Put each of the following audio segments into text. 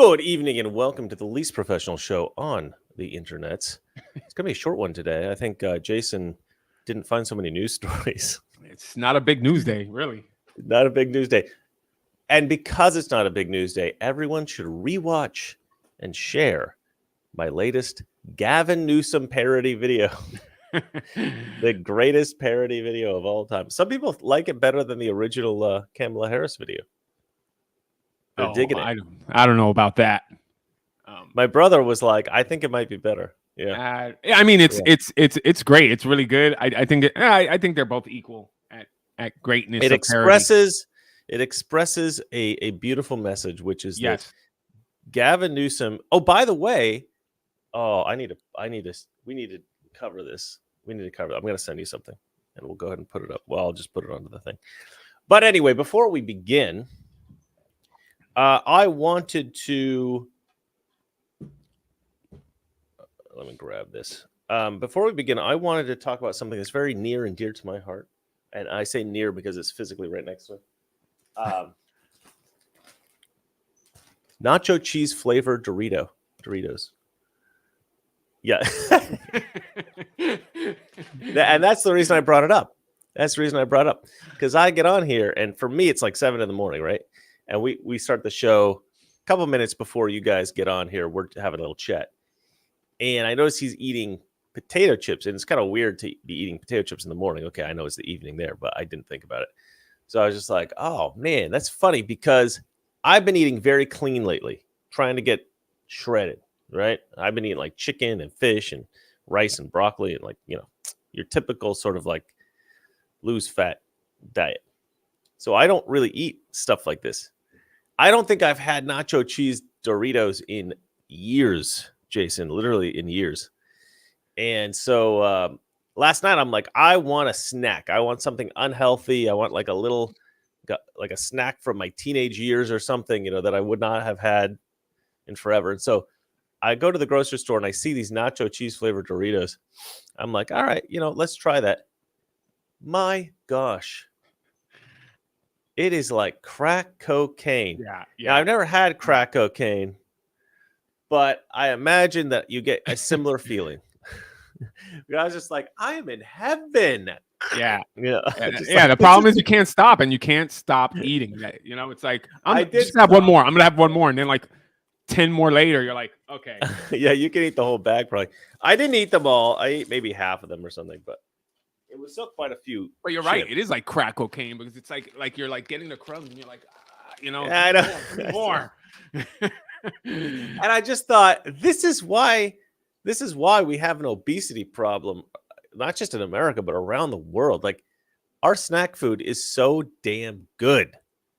Good evening and welcome to the least professional show on the internet. It's going to be a short one today. I think Jason didn't find so many news stories. It's not a big news day, really. Not a big news day. And because it's not a big news day, everyone should rewatch and share my latest Gavin Newsom parody video. The greatest parody video of all time. Some people like it better than the original Kamala Harris video. They're digging it. I don't know about that. My brother was like, I think it might be better. Yeah. I mean, it's great. It's really good. I think they're both equal at greatness. It expresses a beautiful message, which is that Gavin Newsom. Oh, by the way, we need to cover this. We need to cover it. I'm going to send you something, and we'll go ahead and put it up. Well, I'll just put it onto the thing. But anyway, before we begin, I wanted to. Let me grab this. Before we begin, I wanted to talk about something that's very near and dear to my heart. And I say near because it's physically right next to me. Nacho cheese flavored Doritos. Yeah. And that's the reason I brought it up. Because I get on here, and for me, it's like 7 a.m, right? And we start the show a couple minutes before you guys get on here. We're having a little chat. And I notice he's eating potato chips, and it's kind of weird to be eating potato chips in the morning. Okay, I know it's the evening there, but I didn't think about it. So I was just like, oh, man, that's funny because I've been eating very clean lately, trying to get shredded, right? I've been eating like chicken and fish and rice and broccoli and your typical sort of like lose fat diet. So I don't really eat stuff like this. I don't think I've had nacho cheese Doritos in years, Jason, literally in years. And so last night I'm like, I want a snack. I want something unhealthy. I want like a snack from my teenage years or something, that I would not have had in forever. And so I go to the grocery store and I see these nacho cheese flavored Doritos. I'm like, all right, let's try that. My gosh. It is like crack cocaine. Yeah. Now, I've never had crack cocaine, but I imagine that you get a similar feeling. I was just like, I am in heaven. Yeah. The problem is you can't stop, and you can't stop eating. It's like I'm just gonna have one more. I'm gonna have one more, and then like 10 more later, you're like, okay. Yeah, you can eat the whole bag probably. I didn't eat them all. I ate maybe half of them or something, but it was still quite a few. But you're right. It is like crack cocaine because it's like you're like getting the crumbs, and you're like, I know. More. And I just thought this is why we have an obesity problem, not just in America, but around the world. Like our snack food is so damn good.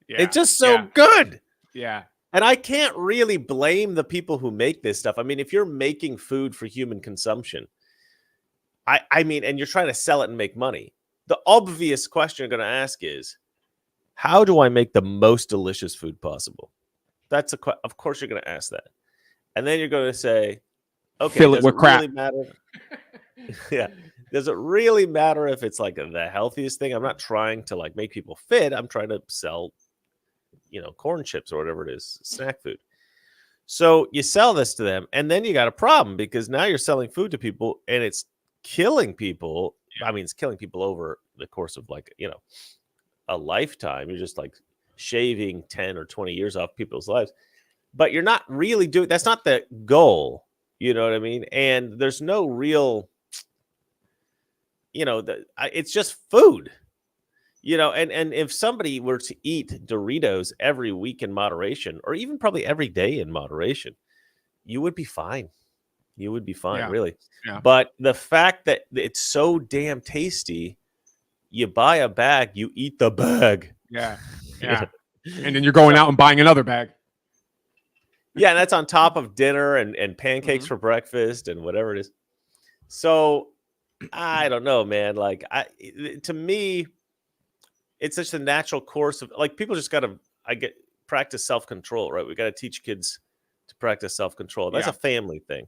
Yeah. It's just so good. Yeah. And I can't really blame the people who make this stuff. I mean, if you're making food for human consumption, I mean, and you're trying to sell it and make money, the obvious question you're going to ask is, how do I make the most delicious food possible? Of course you're going to ask that. And then you're going to say, okay, fill it with crap. Really matter? Yeah. Does it really matter if it's like the healthiest thing? I'm not trying to like make people fit. I'm trying to sell, corn chips or whatever it is, snack food. So you sell this to them, and then you got a problem because now you're selling food to people and it's killing people. I mean, it's killing people over the course of like, a lifetime. You're just like shaving 10 or 20 years off people's lives, but you're not really doing, that's not the goal. You know what I mean? And there's no real, it's just food, and if somebody were to eat Doritos every week in moderation, or even probably every day in moderation, you would be fine. You would be fine, really. Yeah. But the fact that it's so damn tasty, you buy a bag, you eat the bag. Yeah. Yeah. And then you're going out and buying another bag. Yeah, and that's on top of dinner and pancakes for breakfast and whatever it is. So I don't know, man. Like to me, it's such a natural course of like people just gotta practice self-control, right? We gotta teach kids to practice self-control. That's a family thing.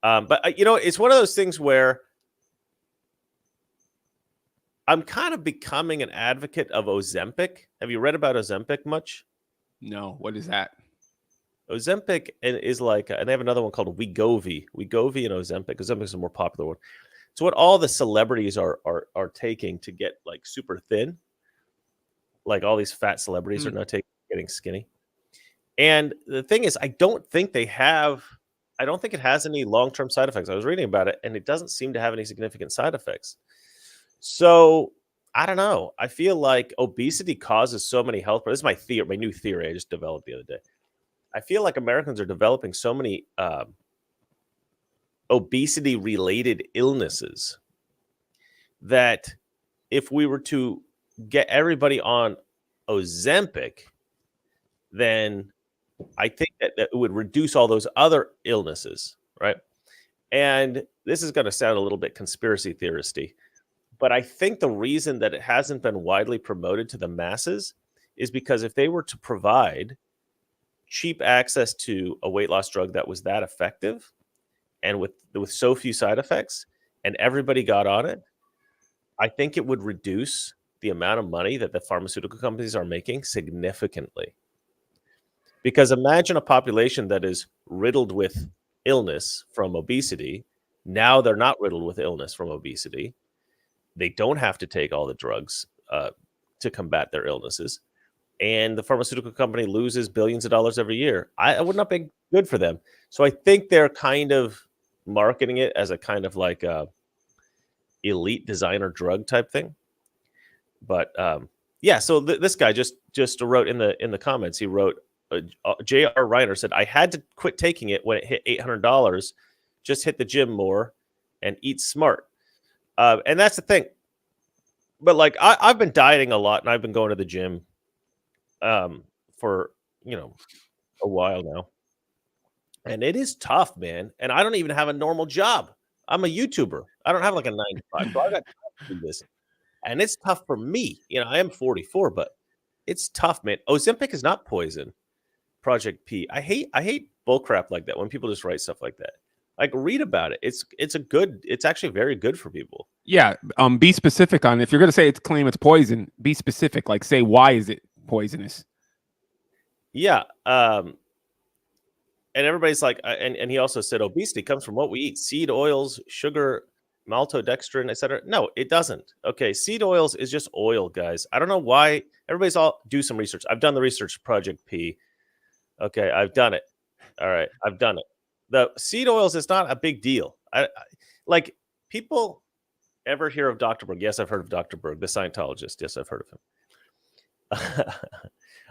But it's one of those things where I'm kind of becoming an advocate of Ozempic. Have you read about Ozempic much? No. What is that? Ozempic is like, and they have another one called Wegovy and Ozempic. Ozempic is a more popular one. It's what all the celebrities are taking to get like super thin. Like all these fat celebrities are now getting skinny. And the thing is, I don't think it has any long-term side effects. I was reading about it, and it doesn't seem to have any significant side effects. So I don't know. I feel like obesity causes so many health problems. This is my new theory I just developed the other day. I feel like Americans are developing so many obesity-related illnesses that if we were to get everybody on Ozempic, then I think that it would reduce all those other illnesses, right? And this is going to sound a little bit conspiracy theoristy, but I think the reason that it hasn't been widely promoted to the masses is because if they were to provide cheap access to a weight loss drug that was that effective and with so few side effects and everybody got on it, I think it would reduce the amount of money that the pharmaceutical companies are making significantly. Because imagine a population that is riddled with illness from obesity. Now they're not riddled with illness from obesity. They don't have to take all the drugs to combat their illnesses. And the pharmaceutical company loses billions of dollars every year. I would not be good for them. So I think they're kind of marketing it as a kind of like a elite designer drug type thing. But yeah, so this guy just wrote in the comments, he wrote, J.R. Reiner said, I had to quit taking it when it hit $800. Just hit the gym more and eat smart. And that's the thing. But like I've been dieting a lot and I've been going to the gym for, a while now. And it is tough, man. And I don't even have a normal job. I'm a YouTuber. I don't have like a 9 to 5. So I got time to do this. And it's tough for me. I am 44, but it's tough, man. Ozempic is not poison. Project P. I hate bullcrap like that when people just write stuff like that. Like, read about it. It's actually very good for people. Yeah. Be specific on, if you're going to claim it's poison, be specific. Like, say, why is it poisonous? Yeah. And everybody's like, and he also said obesity comes from what we eat: seed oils, sugar, maltodextrin, etc. No, it doesn't. Okay, seed oils is just oil, guys. I don't know why everybody's all do some research. I've done the research, Project P. Okay, I've done it. All right, I've done it. The seed oils is not a big deal. I like, people ever hear of Dr. Berg? Yes, I've heard of Dr. Berg, the Scientologist. Yes, I've heard of him.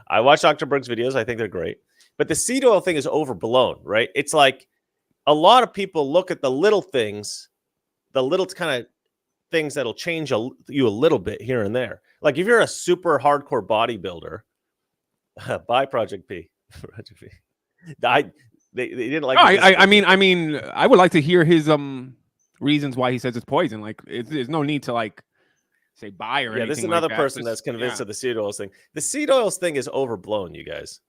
I watch Dr. Berg's videos. I think they're great. But the seed oil thing is overblown, right? It's like a lot of people look at the little things, the little kind of things that'll change you a little bit here and there. Like if you're a super hardcore bodybuilder, buy Project P. Project P. They didn't like. I mean, I would like to hear his reasons why he says it's poison. Like, there's no need to like say buy or anything. Yeah, this is another person that's convinced of the seed oils thing. The seed oils thing is overblown, you guys.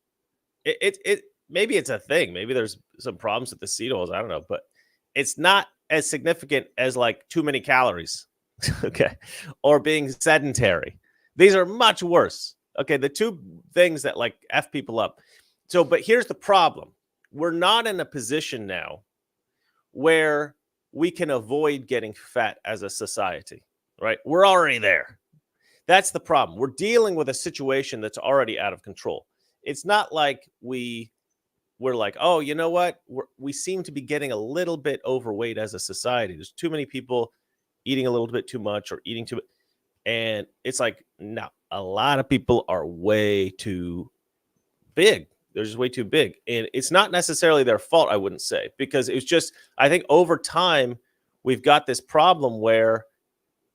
It maybe it's a thing. Maybe there's some problems with the seed oils. I don't know, but it's not as significant as like too many calories, okay, or being sedentary. These are much worse. Okay, the two things that like F people up. So, but here's the problem. We're not in a position now where we can avoid getting fat as a society, right? We're already there. That's the problem. We're dealing with a situation that's already out of control. It's not like we're like, oh, you know what? We seem to be getting a little bit overweight as a society. There's too many people eating a little bit too much or eating too much. And it's like, no, a lot of people are way too big. They're just way too big. And it's not necessarily their fault, I wouldn't say, because it's just, I think over time, we've got this problem where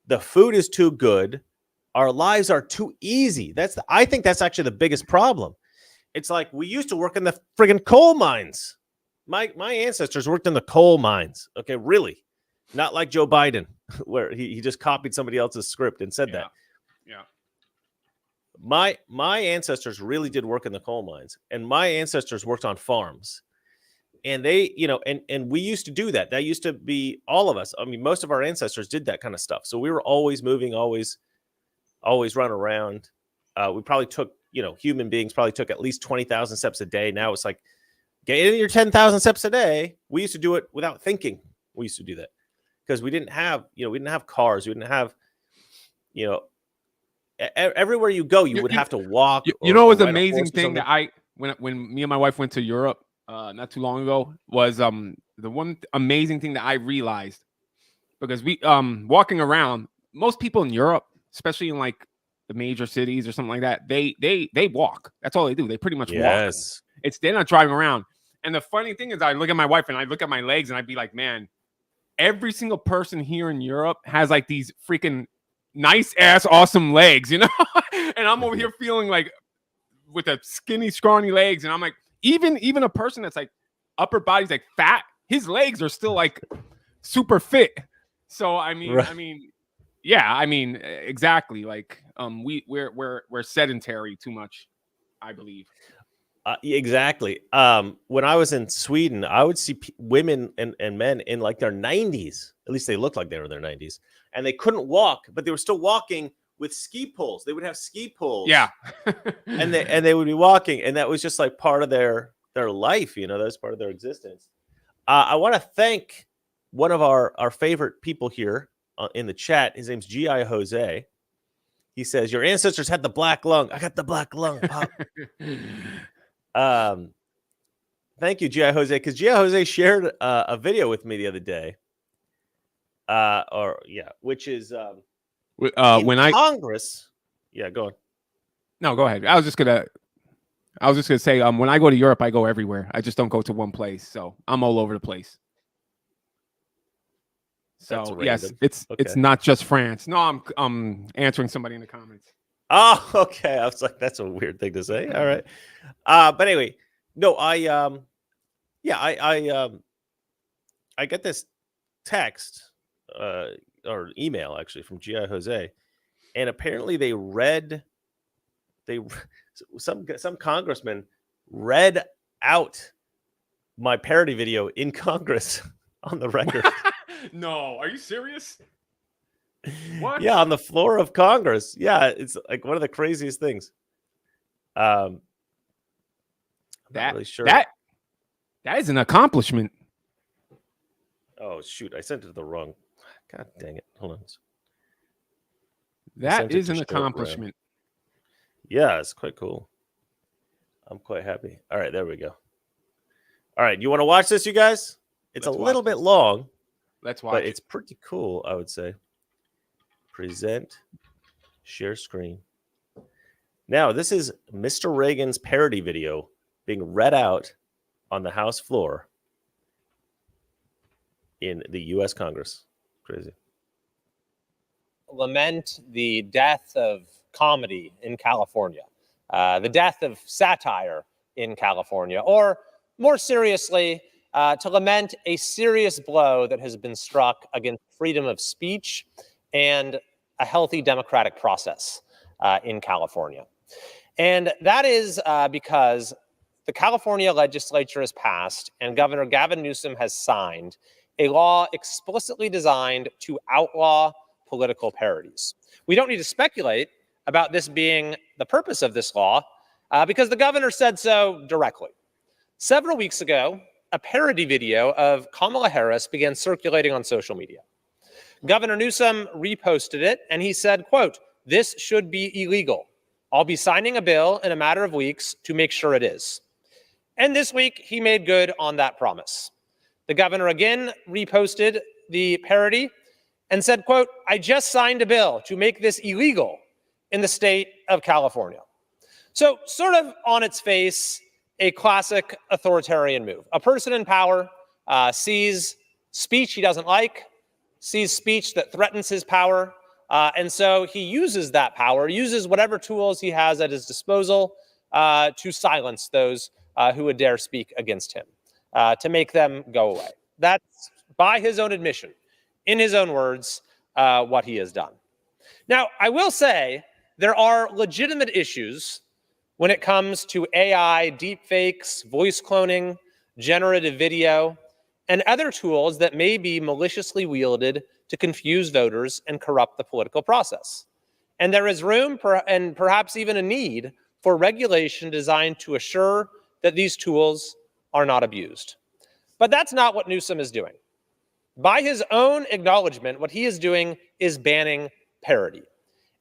the food is too good. Our lives are too easy. I think that's actually the biggest problem. It's like we used to work in the friggin' coal mines. My ancestors worked in the coal mines. Okay, really. Not like Joe Biden, where he just copied somebody else's script and said that. Yeah. My ancestors really did work in the coal mines, and my ancestors worked on farms. And they, and we used to do that. That used to be all of us. I mean, most of our ancestors did that kind of stuff. So we were always moving, always run around. We probably took, human beings probably took at least 20,000 steps a day. Now it's like get in your 10,000 steps a day. We used to do it without thinking. We used to do that because we didn't have, we didn't have cars. We didn't have, everywhere you go, you would have to walk. You know, it was an amazing thing that when me and my wife went to Europe not too long ago was the one amazing thing that I realized, because we walking around, most people in Europe, especially in like the major cities or something like that, they walk. That's all they do. They pretty much walk. They're not driving around. And the funny thing is, I look at my wife and I look at my legs and I'd be like, man, every single person here in Europe has like these freaking nice ass awesome legs, and I'm over here feeling like with a skinny scrawny legs, and I'm like, even a person that's like upper body's like fat, his legs are still like super fit. So I mean, exactly, like we're sedentary too much, I believe. Exactly. When I was in Sweden, I would see women and men in like their 90s. At least they looked like they were in their 90s, and they couldn't walk, but they were still walking with ski poles. They would have ski poles. Yeah. and they would be walking, and that was just like part of their life. That was part of their existence. I want to thank one of our favorite people here in the chat. His name's G.I. Jose. He says, your ancestors had the black lung. I got the black lung, Pop. Thank you, G.I. Jose, because G.I. Jose shared a video with me the other day. Which is when Congress. Yeah, go on. No, go ahead. I was just gonna say, when I go to Europe, I go everywhere. I just don't go to one place, so I'm all over the place. So yes, it's not just France. No, I'm answering somebody in the comments. Oh, okay. I was like, that's a weird thing to say. All right. But anyway, no, I get this text or email actually from G.I. Jose, and apparently some congressman read out my parody video in Congress on the record. No, are you serious? What? Yeah, on the floor of Congress. Yeah, it's like one of the craziest things. I'm not really sure. That is an accomplishment. Oh shoot, I sent it to the wrong. God dang it. Hold on. That is an accomplishment. Yeah, it's quite cool. I'm quite happy. All right, there we go. All right, you want to watch this, you guys? It's a little bit long. Let's watch. But it's pretty cool, I would say. Present, share screen. Now, this is Mr. Reagan's parody video being read out on the House floor in the U.S. Congress. Crazy. Lament the death of comedy in California, the death of satire in California, or more seriously, to lament a serious blow that has been struck against freedom of speech and a healthy democratic process in California. And that is because the California legislature has passed and Governor Gavin Newsom has signed a law explicitly designed to outlaw political parodies. We don't need to speculate about this being the purpose of this law because the governor said so directly. Several weeks ago, a parody video of Kamala Harris began circulating on social media. Governor Newsom reposted it, and he said, quote, "This should be illegal. I'll be signing a bill in a matter of weeks to make sure it is." And this week, he made good on that promise. The governor again reposted the parody and said, quote, "I just signed a bill to make this illegal in the state of California." So sort of on its face, a classic authoritarian move. A person in power sees speech he doesn't like, sees speech that threatens his power, and so he uses that power, uses whatever tools he has at his disposal to silence those who would dare speak against him, to make them go away. That's, by his own admission, in his own words, what he has done. Now, I will say there are legitimate issues when it comes to AI, deepfakes, voice cloning, generative video, and other tools that may be maliciously wielded to confuse voters and corrupt the political process. And there is room and perhaps even a need for regulation designed to assure that these tools are not abused. But that's not what Newsom is doing. By his own acknowledgement, what he is doing is banning parody.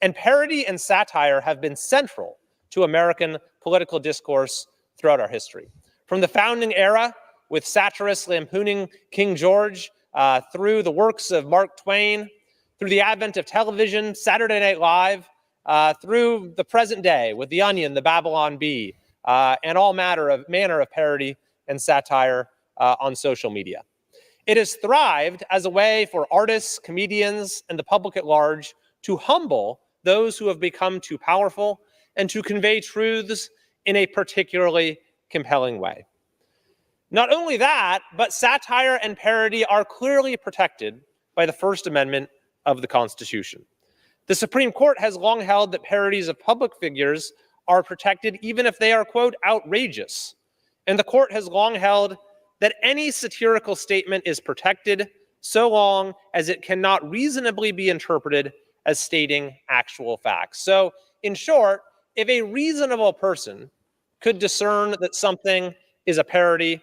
And parody and satire have been central to American political discourse throughout our history. From the founding era, with satirists lampooning King George, through the works of Mark Twain, through the advent of television, Saturday Night Live, through the present day with The Onion, The Babylon Bee, and all manner of parody and satire on social media. It has thrived as a way for artists, comedians, and the public at large to humble those who have become too powerful and to convey truths in a particularly compelling way. Not only that, but satire and parody are clearly protected by the First Amendment of the Constitution. The Supreme Court has long held that parodies of public figures are protected even if they are, quote, outrageous. And the court has long held that any satirical statement is protected so long as it cannot reasonably be interpreted as stating actual facts. So, in short, if a reasonable person could discern that something is a parody,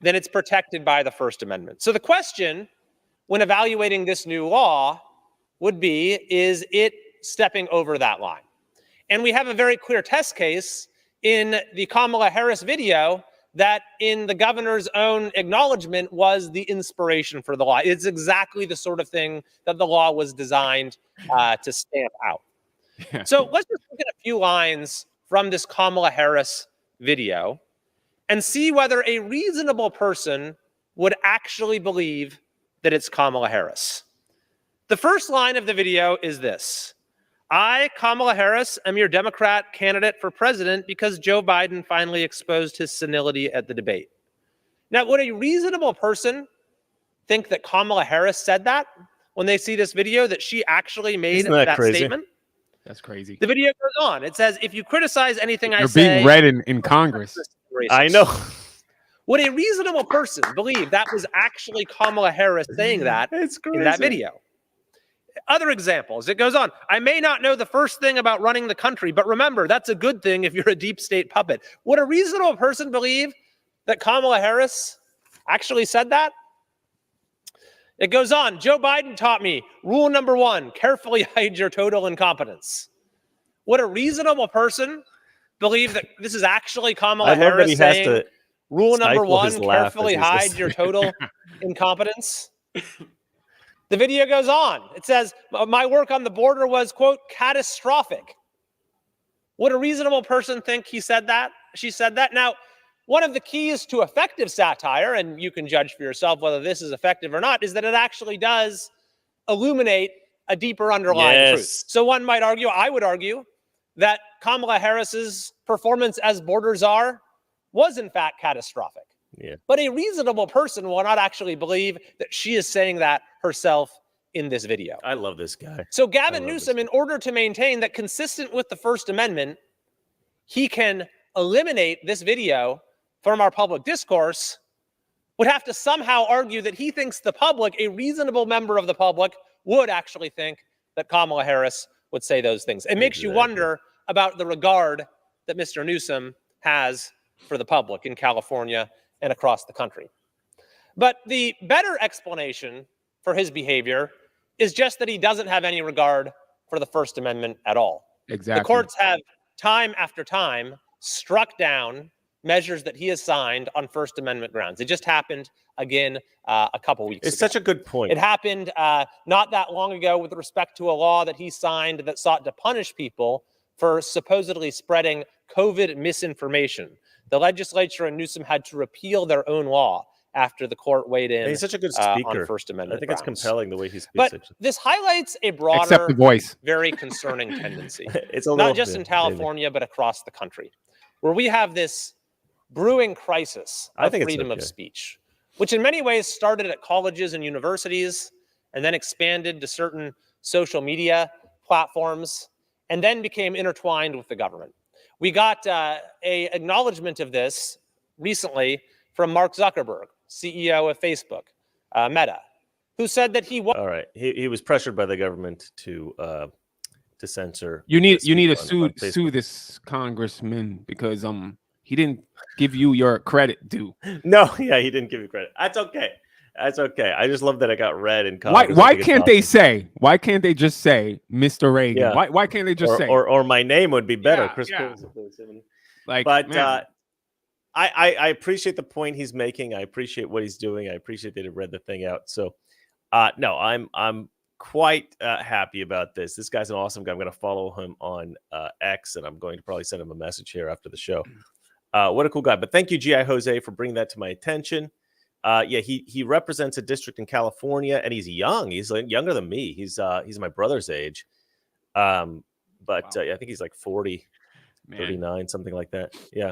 then it's protected by the First Amendment. So the question when evaluating this new law would be, is it stepping over that line? And we have a very clear test case in the Kamala Harris video that, in the governor's own acknowledgement, was the inspiration for the law. It's exactly the sort of thing that the law was designed to stamp out. So let's just look at a few lines from this Kamala Harris video and see whether a reasonable person would actually believe that it's Kamala Harris. The first line of the video is this: I, Kamala Harris, am your Democrat candidate for president because Joe Biden finally exposed his senility at the debate. Now, would a reasonable person think that Kamala Harris said that when they see this video, that she actually made that statement? That's crazy. The video goes on. It says, if you criticize anything I You're say... being read in Congress. I know. Would a reasonable person believe that was actually Kamala Harris saying that in that video? Other examples, it goes on. I may not know the first thing about running the country, but remember, that's a good thing if you're a deep state puppet. Would a reasonable person believe that Kamala Harris actually said that? It goes on. Joe Biden taught me, rule number 1, carefully hide your total incompetence. Would a reasonable person believe that this is actually Kamala Harris saying, rule number 1, carefully hide your total incompetence? The video goes on. It says, my work on the border was, quote, catastrophic. Would a reasonable person think he said that? She said that? Now, one of the keys to effective satire, and you can judge for yourself whether this is effective or not, is that it actually does illuminate a deeper underlying truth. So one might argue, I would argue, that Kamala Harris's performance as border czar was in fact catastrophic. Yeah. But a reasonable person will not actually believe that she is saying that herself in this video. I love this guy. So Gavin Newsom, in order to maintain that, consistent with the First Amendment, he can eliminate this video from our public discourse, would have to somehow argue that he thinks the public, a reasonable member of the public, would actually think that Kamala Harris would say those things. It makes you wonder about the regard that Mr. Newsom has for the public in California and across the country. But the better explanation for his behavior is just that he doesn't have any regard for the First Amendment at all. Exactly. The courts have, time after time, struck down measures that he has signed on First Amendment grounds. It just happened again a couple weeks ago. It's such a good point. It happened not that long ago with respect to a law that he signed that sought to punish people for supposedly spreading COVID misinformation. The legislature and Newsom had to repeal their own law after the court weighed in. And he's such a good speaker. On First Amendment I think grounds. it's compelling the way he speaks. But this highlights a broader, Except the voice. very concerning tendency. It's a not just in California, but across the country, where we have this brewing crisis of freedom of speech, which in many ways started at colleges and universities and then expanded to certain social media platforms and then became intertwined with the government. We got a acknowledgement of this recently from Mark Zuckerberg, CEO of Facebook, Meta, who said that he was... All right. He was pressured by the government to censor. You need to sue this congressman because he didn't give you your credit due. No, yeah, he didn't give you credit. That's okay. That's okay. I just love that it got read in Why Congress. why can't they say? Why can't they just say Mr. Reagan? Yeah. Why can't they just say? Or my name would be better, Yeah, Chris. yeah. Like, but I appreciate the point he's making. I appreciate what he's doing. I appreciate that he read the thing out. So, no, I'm quite happy about this. This guy's an awesome guy. I'm going to follow him on X, and I'm going to probably send him a message here after the show. What a cool guy. But thank you, G.I. Jose, for bringing that to my attention. Yeah, he represents a district in California, and he's young. He's like younger than me. He's my brother's age. But wow. I think he's like 40, man. 39, something like that. Yeah.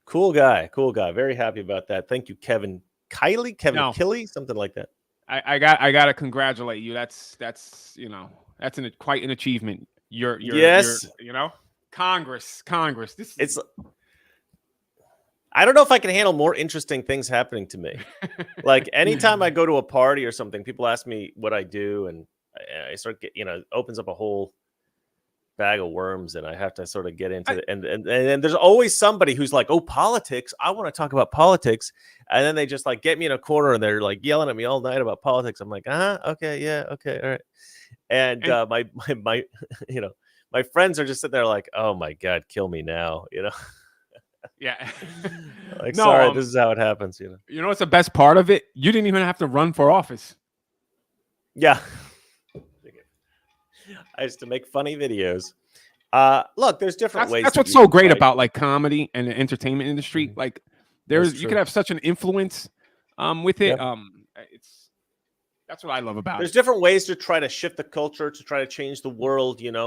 Cool guy. Very happy about that. Thank you, Kevin Killy, something like that. I got to congratulate you. That's quite an achievement. You're Congress. I don't know if I can handle more interesting things happening to me. Like anytime I go to a party or something, people ask me what I do, and I start it opens up a whole bag of worms, and I have to sort of get into it. And there's always somebody who's like, "Oh, politics! I want to talk about politics," and then they just like get me in a corner and they're like yelling at me all night about politics. I'm like, okay, yeah, okay, all right. And my friends are just sitting there like, "Oh my God, kill me now," Yeah. Like, no, sorry, this is how it happens, You know what's the best part of it? You didn't even have to run for office. Yeah. I used to make funny videos. Look, there's different ways. That's what's so great about like comedy and the entertainment industry. Like you can have such an influence with it. Yep. That's what I love about it. There's different ways to try to shift the culture, to try to change the world, You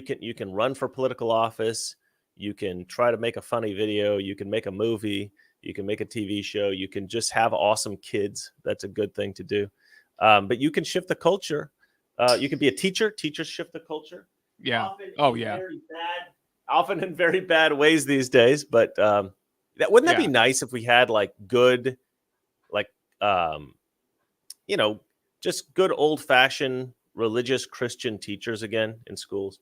can run for political office. You can try to make a funny video. You can make a movie. You can make a TV show. You can just have awesome kids. That's a good thing to do. But you can shift the culture. You can be a teacher. Teachers shift the culture. Yeah. Often in very bad ways these days. But wouldn't that be nice if we had like good, just good old fashioned religious Christian teachers again in schools?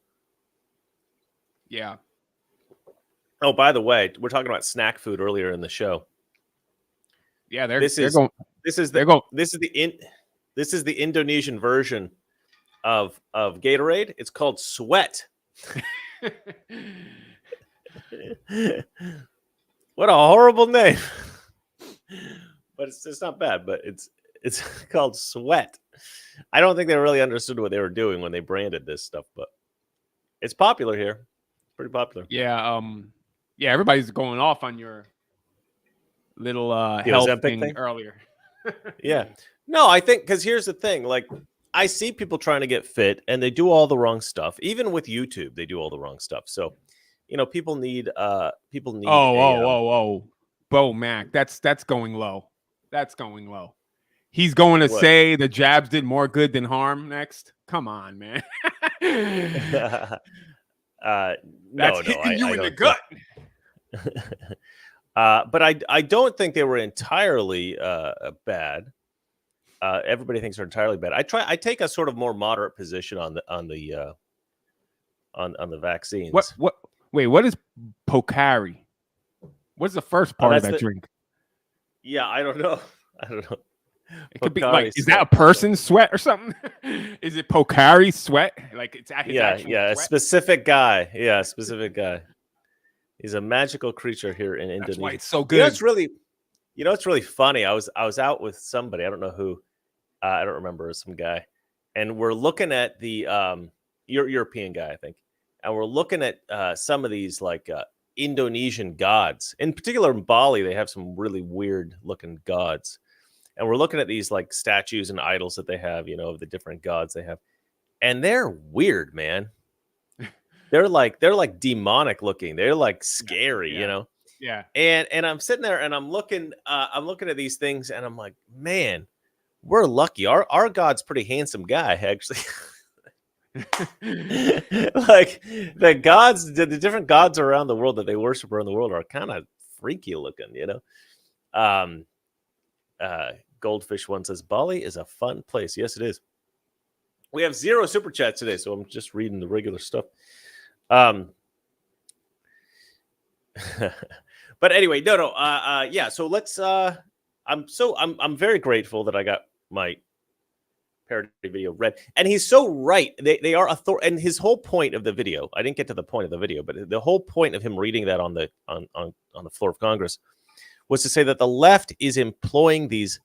Yeah. Oh, by the way, we're talking about snack food earlier in the show. Yeah, this is the Indonesian version of Gatorade. It's called Sweat. What a horrible name. But it's not bad, but it's called Sweat. I don't think they really understood what they were doing when they branded this stuff, but it's popular here. Pretty popular. Yeah, everybody's going off on your little health thing earlier. Yeah. No, I think because here's the thing, like I see people trying to get fit and they do all the wrong stuff. Even with YouTube, they do all the wrong stuff. So, people need Bo Mac, that's going low. That's going low. He's going to say the jabs did more good than harm next. Come on, man. That's hitting you in the gut. But I don't think they were entirely bad. Everybody thinks they're entirely bad. I take a sort of more moderate position on the vaccines. What is Pocari? What's the first part of that drink? Yeah, I don't know. It could be like, is that a person's sweat or something? Is it Pocari sweat? Like it's sweat? A specific guy. Yeah, a specific guy. He's a magical creature here in Indonesia. That's why it's so good. It's really funny. I was out with somebody. I don't know who. I don't remember, some guy, and we're looking at the European guy, I think, and we're looking at some of these like Indonesian gods. In particular, in Bali, they have some really weird looking gods. And we're looking at these like statues and idols that they have, of the different gods they have. And they're weird, man. They're like demonic looking. They're like scary, Yeah. And I'm sitting there and I'm looking at these things and I'm like, man, we're lucky. Our God's pretty handsome guy, actually. Like the different gods around the world that they worship around the world are kind of freaky looking, Goldfish one says Bali is a fun place. Yes, it is. We have 0 super chats today, so I'm just reading the regular stuff. But anyway, no. Yeah. So let's. I'm very grateful that I got my parody video read, and he's so right. They are and his whole point of the video. I didn't get to the point of the video, but the whole point of him reading that on the floor of Congress was to say that the left is employing these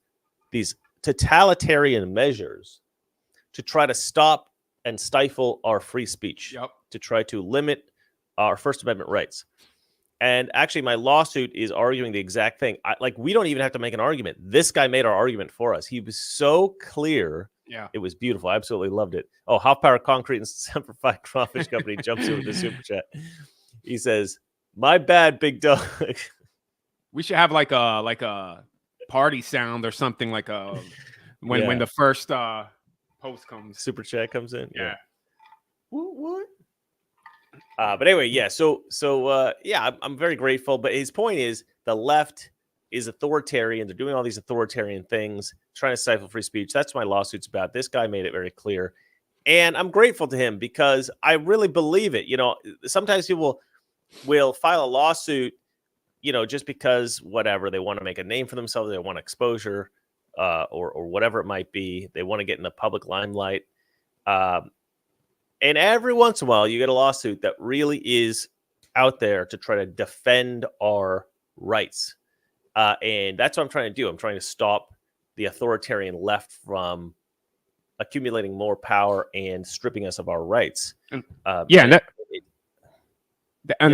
totalitarian measures to try to stop and stifle our free speech, to try to limit our First Amendment rights. And actually, my lawsuit is arguing the exact thing. We don't even have to make an argument. This guy made our argument for us. He was so clear. Yeah, it was beautiful. I absolutely loved it. Oh, Half Power Concrete and Simplified Crawfish Company jumps in with the super chat. He says, "My bad, big dog." We should have like a party sound or something, like when the first post comes, super chat comes in. Yeah. What? But anyway, yeah. So yeah, I'm very grateful. But his point is the left is authoritarian. They're doing all these authoritarian things, trying to stifle free speech. That's what my lawsuit's about. This guy made it very clear. And I'm grateful to him because I really believe it. You know, sometimes people will file a lawsuit, you know, just because whatever, they want to make a name for themselves, they want exposure, or whatever it might be. They want to get in the public limelight. And every once in a while, you get a lawsuit that really is out there to try to defend our rights. And that's what I'm trying to do. I'm trying to stop the authoritarian left from accumulating more power and stripping us of our rights. And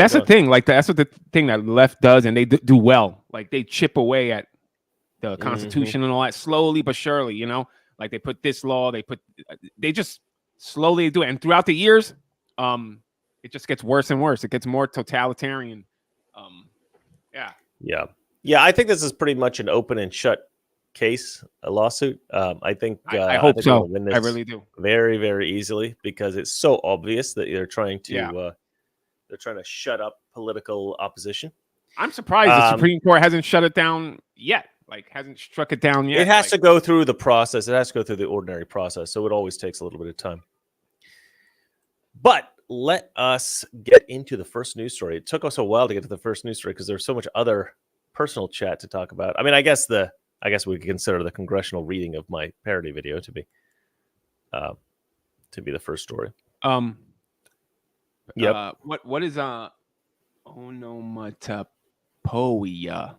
that's the thing. Like that's what the thing that left does, and they do well. Like they chip away at the Constitution and all that slowly but surely. You know, like they put this law, they just slowly do it, and throughout the years, it just gets worse and worse. It gets more totalitarian. Yeah. I think this is pretty much an open and shut case, a lawsuit. I think I hope so. Win this I really do. Very, very easily because it's so obvious that they're trying to shut up political opposition. I'm surprised the Supreme Court hasn't shut it down yet. Like hasn't struck it down yet. It has to go through the process. It has to go through the ordinary process. So it always takes a little bit of time. But let us get into the first news story. It took us a while to get to the first news story because there's so much other personal chat to talk about. I mean, I guess we could consider the congressional reading of my parody video to be the first story. Yep. What is onomatopoeia?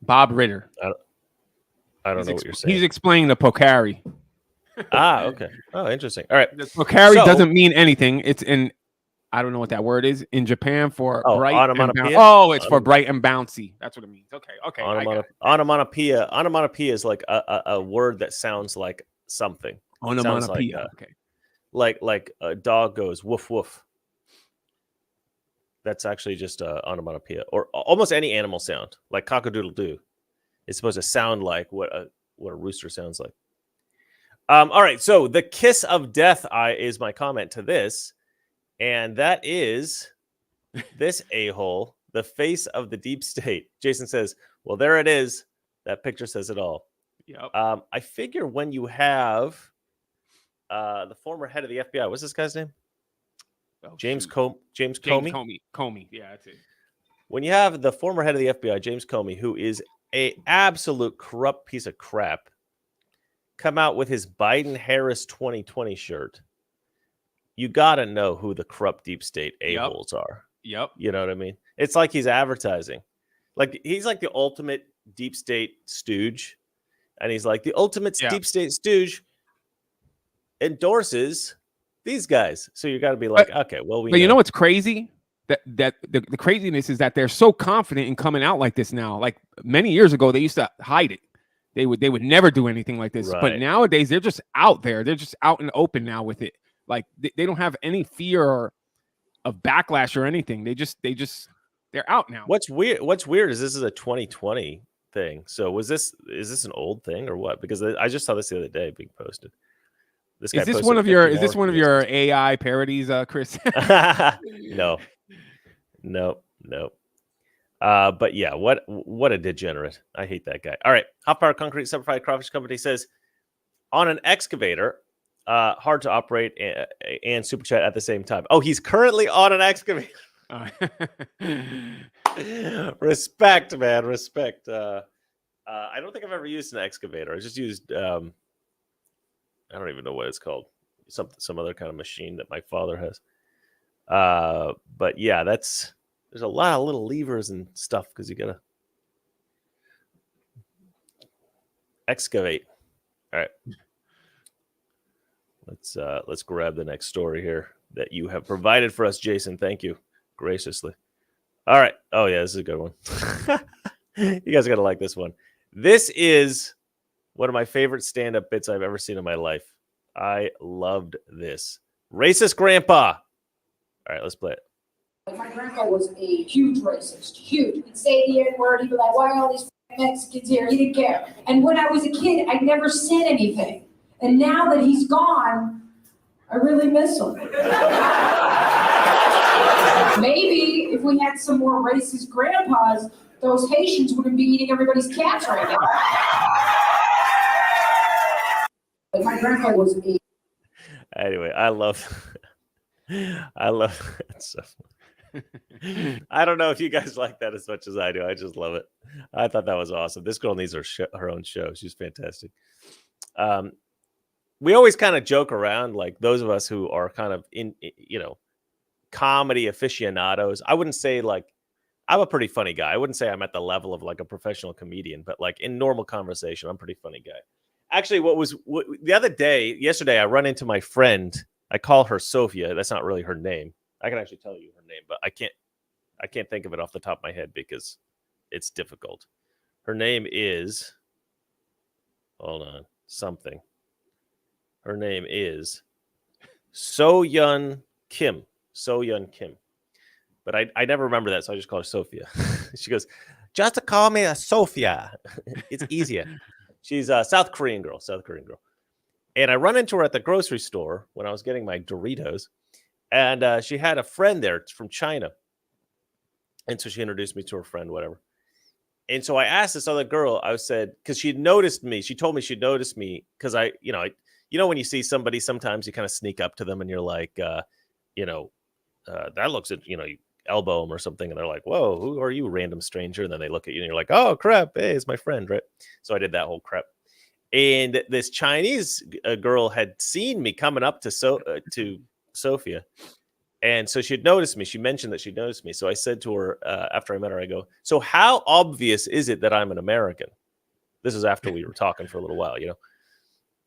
Bob Ritter. I don't know what you're saying. He's explaining the Pocari. Okay. Oh, interesting. All right. The Pocari doesn't mean anything. It's in, I don't know what that word is in Japan for bright and bouncy. It's for bright and bouncy. That's what it means. Okay. Onomatopoeia. Onomatopoeia is like a word that sounds like something. Onomatopoeia. Like a dog goes woof woof. That's actually just onomatopoeia, or almost any animal sound, like cock-a-doodle-doo. It's supposed to sound like what a rooster sounds like. All right, so the kiss of death is my comment to this, and that is this a-hole, the face of the deep state. Jason says, well, there it is. That picture says it all. Yep. I figure when you have the former head of the FBI, what's this guy's name? James Comey. Comey. Yeah, that's it. When you have the former head of the FBI, James Comey, who is an absolute corrupt piece of crap, come out with his Biden-Harris 2020 shirt, you got to know who the corrupt deep state a-holes are. Yep. You know what I mean? It's like he's advertising. Like he's like the ultimate deep state stooge. And he's like, the ultimate deep state stooge endorses these guys. So you got to be like, okay, well, you know what's crazy? That the craziness is that they're so confident in coming out like this now. Like many years ago, they used to hide it. They would never do anything like this. Right. But nowadays, they're just out there. They're just out and open now with it. Like they don't have any fear of backlash or anything. They're out now. What's weird is this is a 2020 thing. So is this an old thing or what? Because I just saw this the other day being posted. Is this one of your AI parodies, Chris? No. But yeah, what a degenerate. I hate that guy. All right. Half Power Concrete Simplified Crawfish Company says, on an excavator, hard to operate and super chat at the same time. Oh, he's currently on an excavator. Respect, man. Respect. I don't think I've ever used an excavator. I just used I don't even know what it's called. Some other kind of machine that my father has. But yeah, there's a lot of little levers and stuff because you gotta excavate. All right. Let's grab the next story here that you have provided for us, Jason. Thank you graciously. All right. Oh yeah, this is a good one. You guys are gonna like this one. This is one of my favorite stand-up bits I've ever seen in my life. I loved this. Racist grandpa. All right, let's play it. My grandpa was a huge racist, huge. He'd say the N-word, he'd be like, why are all these Mexicans here? He didn't care. And when I was a kid, I never said anything. And now that he's gone, I really miss him. Maybe if we had some more racist grandpas, those Haitians wouldn't be eating everybody's cats right now. My grandpa was a... Anyway, I love that stuff. I don't know if you guys like that as much as I do. I just love it. I thought that was awesome. This girl needs her own show. She's fantastic. We always kind of joke around, like those of us who are kind of in, comedy aficionados. I wouldn't say like I'm a pretty funny guy. I wouldn't say I'm at the level of like a professional comedian, but like in normal conversation, I'm a pretty funny guy. Actually, yesterday, I run into my friend. I call her Sophia. That's not really her name. I can actually tell you her name, but I can't think of it off the top of my head because it's difficult. Her name is, hold on, something. Her name is So-Yun Kim. So-Yun Kim. But I never remember that, so I just call her Sophia. She goes, just to call me a Sophia. It's easier. She's a South Korean girl. And I run into her at the grocery store when I was getting my Doritos. And she had a friend there from China. And so she introduced me to her friend, whatever. And so I asked this other girl, I said, because she'd noticed me. She told me she'd noticed me because when you see somebody, sometimes you kind of sneak up to them and you're like, that looks at, you elbow them or something. And they're like, whoa, who are you, random stranger? And then they look at you and you're like, oh, crap. Hey, it's my friend, right? So I did that whole crap. And this Chinese girl had seen me coming up to Sophia. And so she'd noticed me. She mentioned that she'd noticed me. So I said to her after I met her, I go, so how obvious is it that I'm an American? This is after we were talking for a little while,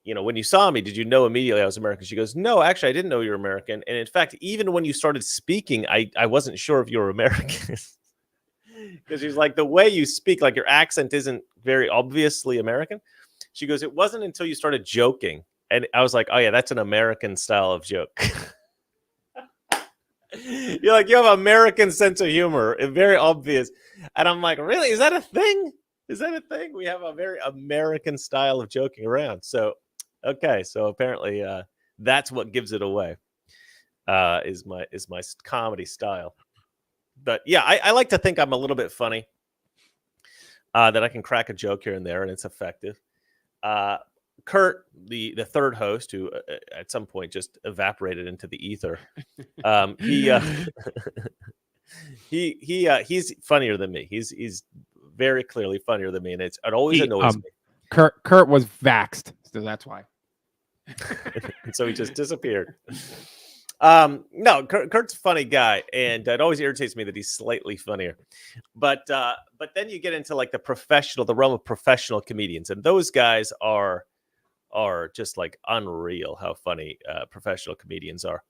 when you saw me, did you know immediately I was American? She goes, no, actually, I didn't know you were American. And in fact, even when you started speaking, I wasn't sure if you were American. Because she's like, the way you speak, like your accent isn't very obviously American. She goes, it wasn't until you started joking. And I was like, oh, yeah, that's an American style of joke. You're like, you have an American sense of humor. Very obvious. And I'm like, really? Is that a thing? We have a very American style of joking around. So, okay. So apparently that's what gives it away is my comedy style. But yeah, I like to think I'm a little bit funny, that I can crack a joke here and there and it's effective. Kurt, the third host, who at some point just evaporated into the ether, he's funnier than me. He's very clearly funnier than me, and it always annoys me. Kurt was vaxxed, so that's why. And so he just disappeared. No, Kurt's a funny guy, and it always irritates me that he's slightly funnier. But then you get into like the realm of professional comedians, and those guys are just like unreal how funny professional comedians are.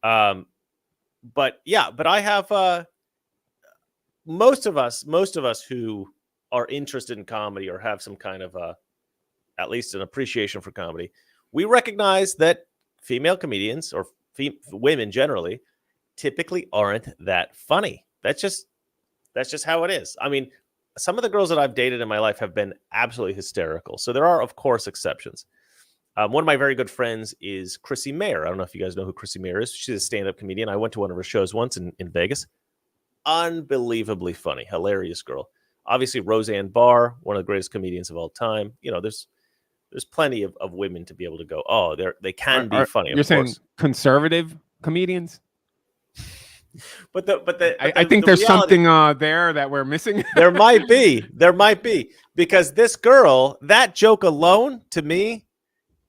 But I have most of us who are interested in comedy or have some kind of at least an appreciation for comedy, we recognize that female comedians or women generally typically aren't that funny. That's just how it is. I mean, some of the girls that I've dated in my life have been absolutely hysterical. So there are, of course, exceptions. One of my very good friends is Chrissy Mayer. I don't know if you guys know who Chrissy Mayer is. She's a stand-up comedian. I went to one of her shows once in Vegas. Unbelievably funny, hilarious girl. Obviously, Roseanne Barr, one of the greatest comedians of all time. There's plenty of women to be able to go, oh, they can be funny. You're saying conservative comedians? I think there's something there that we're missing. There might be, because this girl, that joke alone, to me,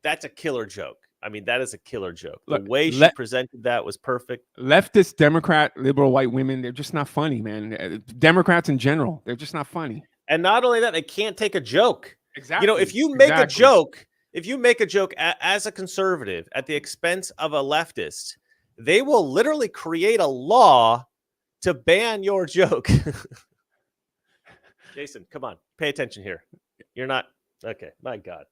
that's a killer joke. I mean, that is a killer joke. The way she presented that was perfect. Leftist, Democrat, liberal white women, they're just not funny, man. Democrats in general, they're just not funny. And not only that, they can't take a joke. Exactly. You know, if you make a joke, as a conservative at the expense of a leftist, they will literally create a law to ban your joke. Jason, come on, pay attention here. You're not okay. My God.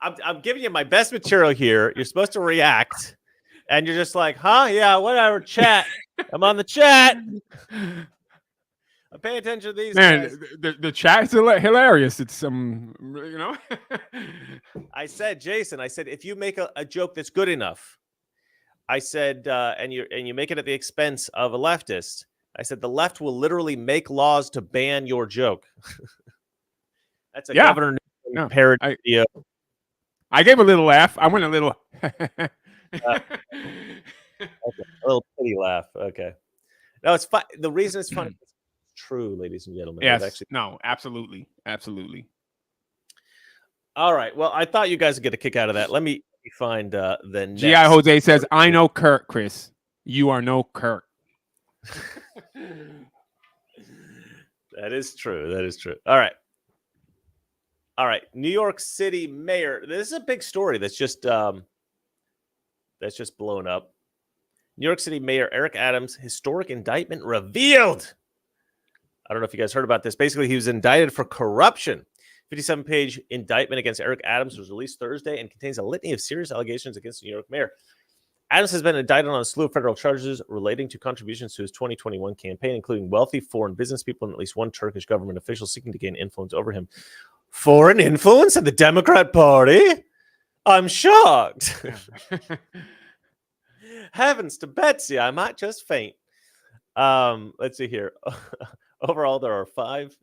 I'm giving you my best material here. You're supposed to react, and you're just like, huh? Yeah, whatever. Chat. I'm on the chat. I pay attention to these guys. The chat is hilarious. It's you know. I said, Jason, if you make a joke that's good enough, I said, and you make it at the expense of a leftist, I said the left will literally make laws to ban your joke. That's a Governor Newsom parody video. I gave a little laugh. I went a little. Okay, a little pity laugh. Okay. No, it's fun. The reason it's funny. True, ladies and gentlemen. Yes. Absolutely. All right. Well, I thought you guys would get a kick out of that. Let me find the next. G.I. Jose says, I know Kurt, Chris. You are no Kurt. That is true. All right. New York City mayor. This is a big story that's just blown up. New York City Mayor Eric Adams' historic indictment revealed. I don't know if you guys heard about this. Basically, he was indicted for corruption. 57-page indictment against Eric Adams was released Thursday and contains a litany of serious allegations against the New York mayor. Adams has been indicted on a slew of federal charges relating to contributions to his 2021 campaign, including wealthy foreign business people and at least one Turkish government official seeking to gain influence over him. Foreign influence in the Democrat Party? I'm shocked. Heavens to Betsy, I might just faint. Let's see here. Overall, there are 5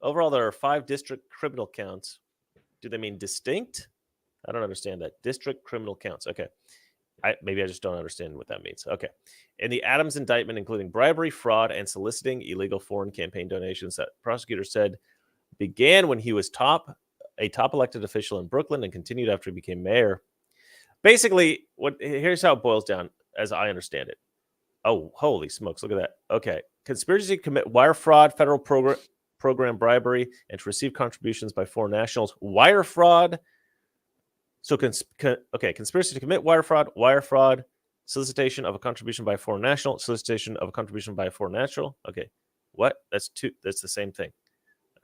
Overall, there are 5 district criminal counts. Do they mean distinct? I don't understand that. District criminal counts. Okay. Maybe I just don't understand what that means. Okay. In the Adams indictment, including bribery, fraud, and soliciting illegal foreign campaign donations that prosecutors said began when he was a top elected official in Brooklyn and continued after he became mayor. Basically, here's how it boils down, as I understand it. Oh, holy smokes. Look at that. Okay. Conspiracy to commit wire fraud, federal program bribery, and to receive contributions by foreign nationals. Wire fraud. So, conspiracy to commit wire fraud, solicitation of a contribution by a foreign national, solicitation of a contribution by a foreign national. Okay. What? That's the same thing.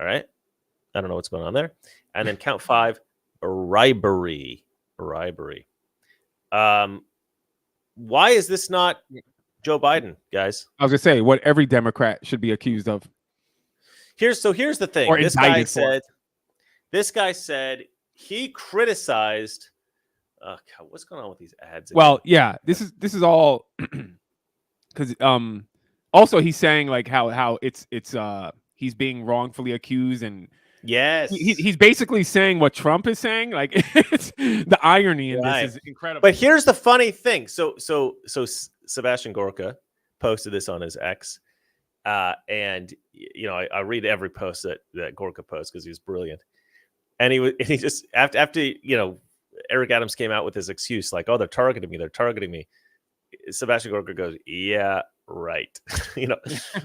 All right. I don't know what's going on there. And then count 5, bribery. Why is this not Joe Biden, guys? I was gonna say what every Democrat should be accused of. Here's the thing. Or this guy said he criticized. God, what's going on with these ads again? Well, yeah, this is all because also he's saying like how it's he's being wrongfully accused, and yes, he's basically saying what Trump is saying. Like it's, the irony in this is incredible. But here's the funny thing. So Sebastian Gorka posted this on his X, and you know I read every post that Gorka posts because he was brilliant, and he just after you know Eric Adams came out with his excuse like, oh, they're targeting me. Sebastian Gorka goes, yeah, right. You know,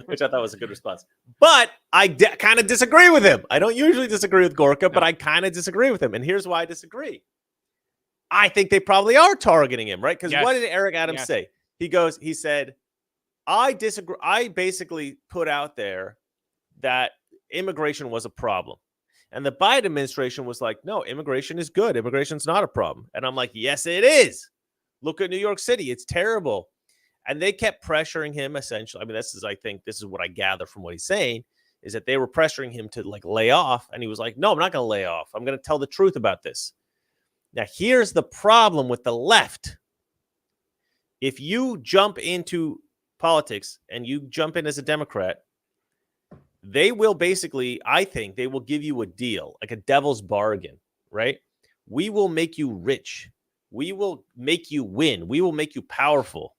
which I thought was a good response. But I kind of disagree with him. I don't usually disagree with Gorka, but I kind of disagree with him. And here's why I disagree. I think they probably are targeting him, right? Because what did Eric Adams say? He said, I disagree. I basically put out there that immigration was a problem. And the Biden administration was like, no, immigration is good. Immigration's not a problem. And I'm like, yes, it is. Look at New York City. It's terrible. And they kept pressuring him, essentially. I mean, I think this is what I gather from what he's saying, is that they were pressuring him to like lay off. And he was like, no, I'm not going to lay off. I'm going to tell the truth about this. Now, here's the problem with the left. If you jump into politics and you jump in as a Democrat, they will basically, I think they will give you a deal, like a devil's bargain, right? We will make you rich. We will make you win. We will make you powerful,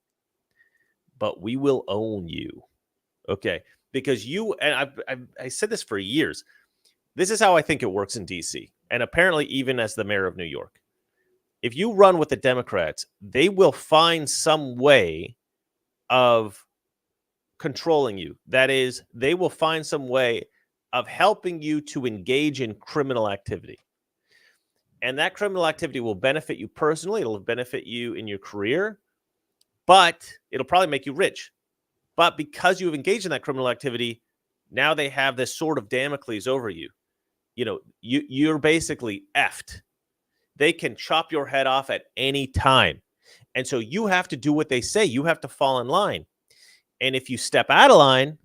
but we will own you. Okay. Because you, and I said this for years. This is how I think it works in DC. And apparently even as the mayor of New York, if you run with the Democrats, they will find some way of controlling you. That is, they will find some way of helping you to engage in criminal activity. And that criminal activity will benefit you personally. It'll benefit you in your career, but it'll probably make you rich. But because you've engaged in that criminal activity, now they have this sword of Damocles over you. You know, you're basically effed. They can chop your head off at any time. And so you have to do what they say. You have to fall in line. And if you step out of line,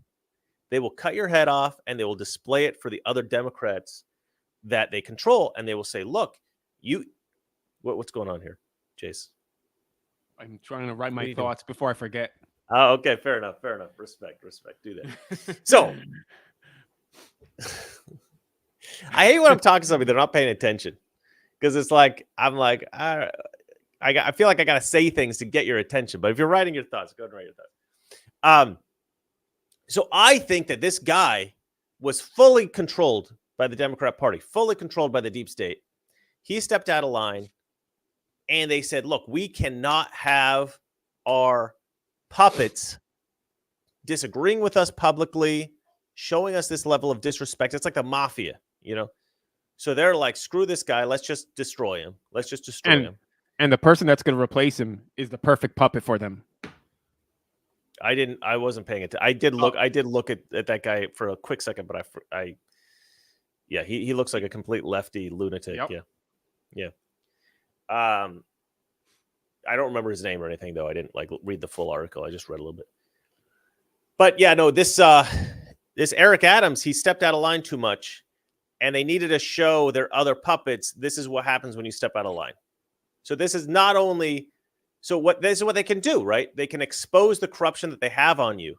they will cut your head off and they will display it for the other Democrats that they control. And they will say, look, what's going on here, Jace? I'm trying to write my thoughts before I forget. Oh, okay. Fair enough. Respect. Do that. So I hate when I'm talking to somebody, they're not paying attention. Because it's like, I'm like, I feel like I got to say things to get your attention. But if you're writing your thoughts, go ahead and write your thoughts. So I think that this guy was fully controlled by the Democrat Party, fully controlled by the deep state. He stepped out of line and they said, look, we cannot have our puppets disagreeing with us publicly, showing us this level of disrespect. It's like the mafia, you know? So they're like, screw this guy. Let's just destroy him. Let's just destroy him. And the person that's going to replace him is the perfect puppet for them. I wasn't paying attention. I did look at that guy for a quick second, but he looks like a complete lefty lunatic. Yep. Yeah. I don't remember his name or anything though. I didn't read the full article. I just read a little bit. But yeah, no, this Eric Adams, he stepped out of line too much. And they needed to show their other puppets. This is what happens when you step out of line. So this is not only this is what they can do, right? They can expose the corruption that they have on you.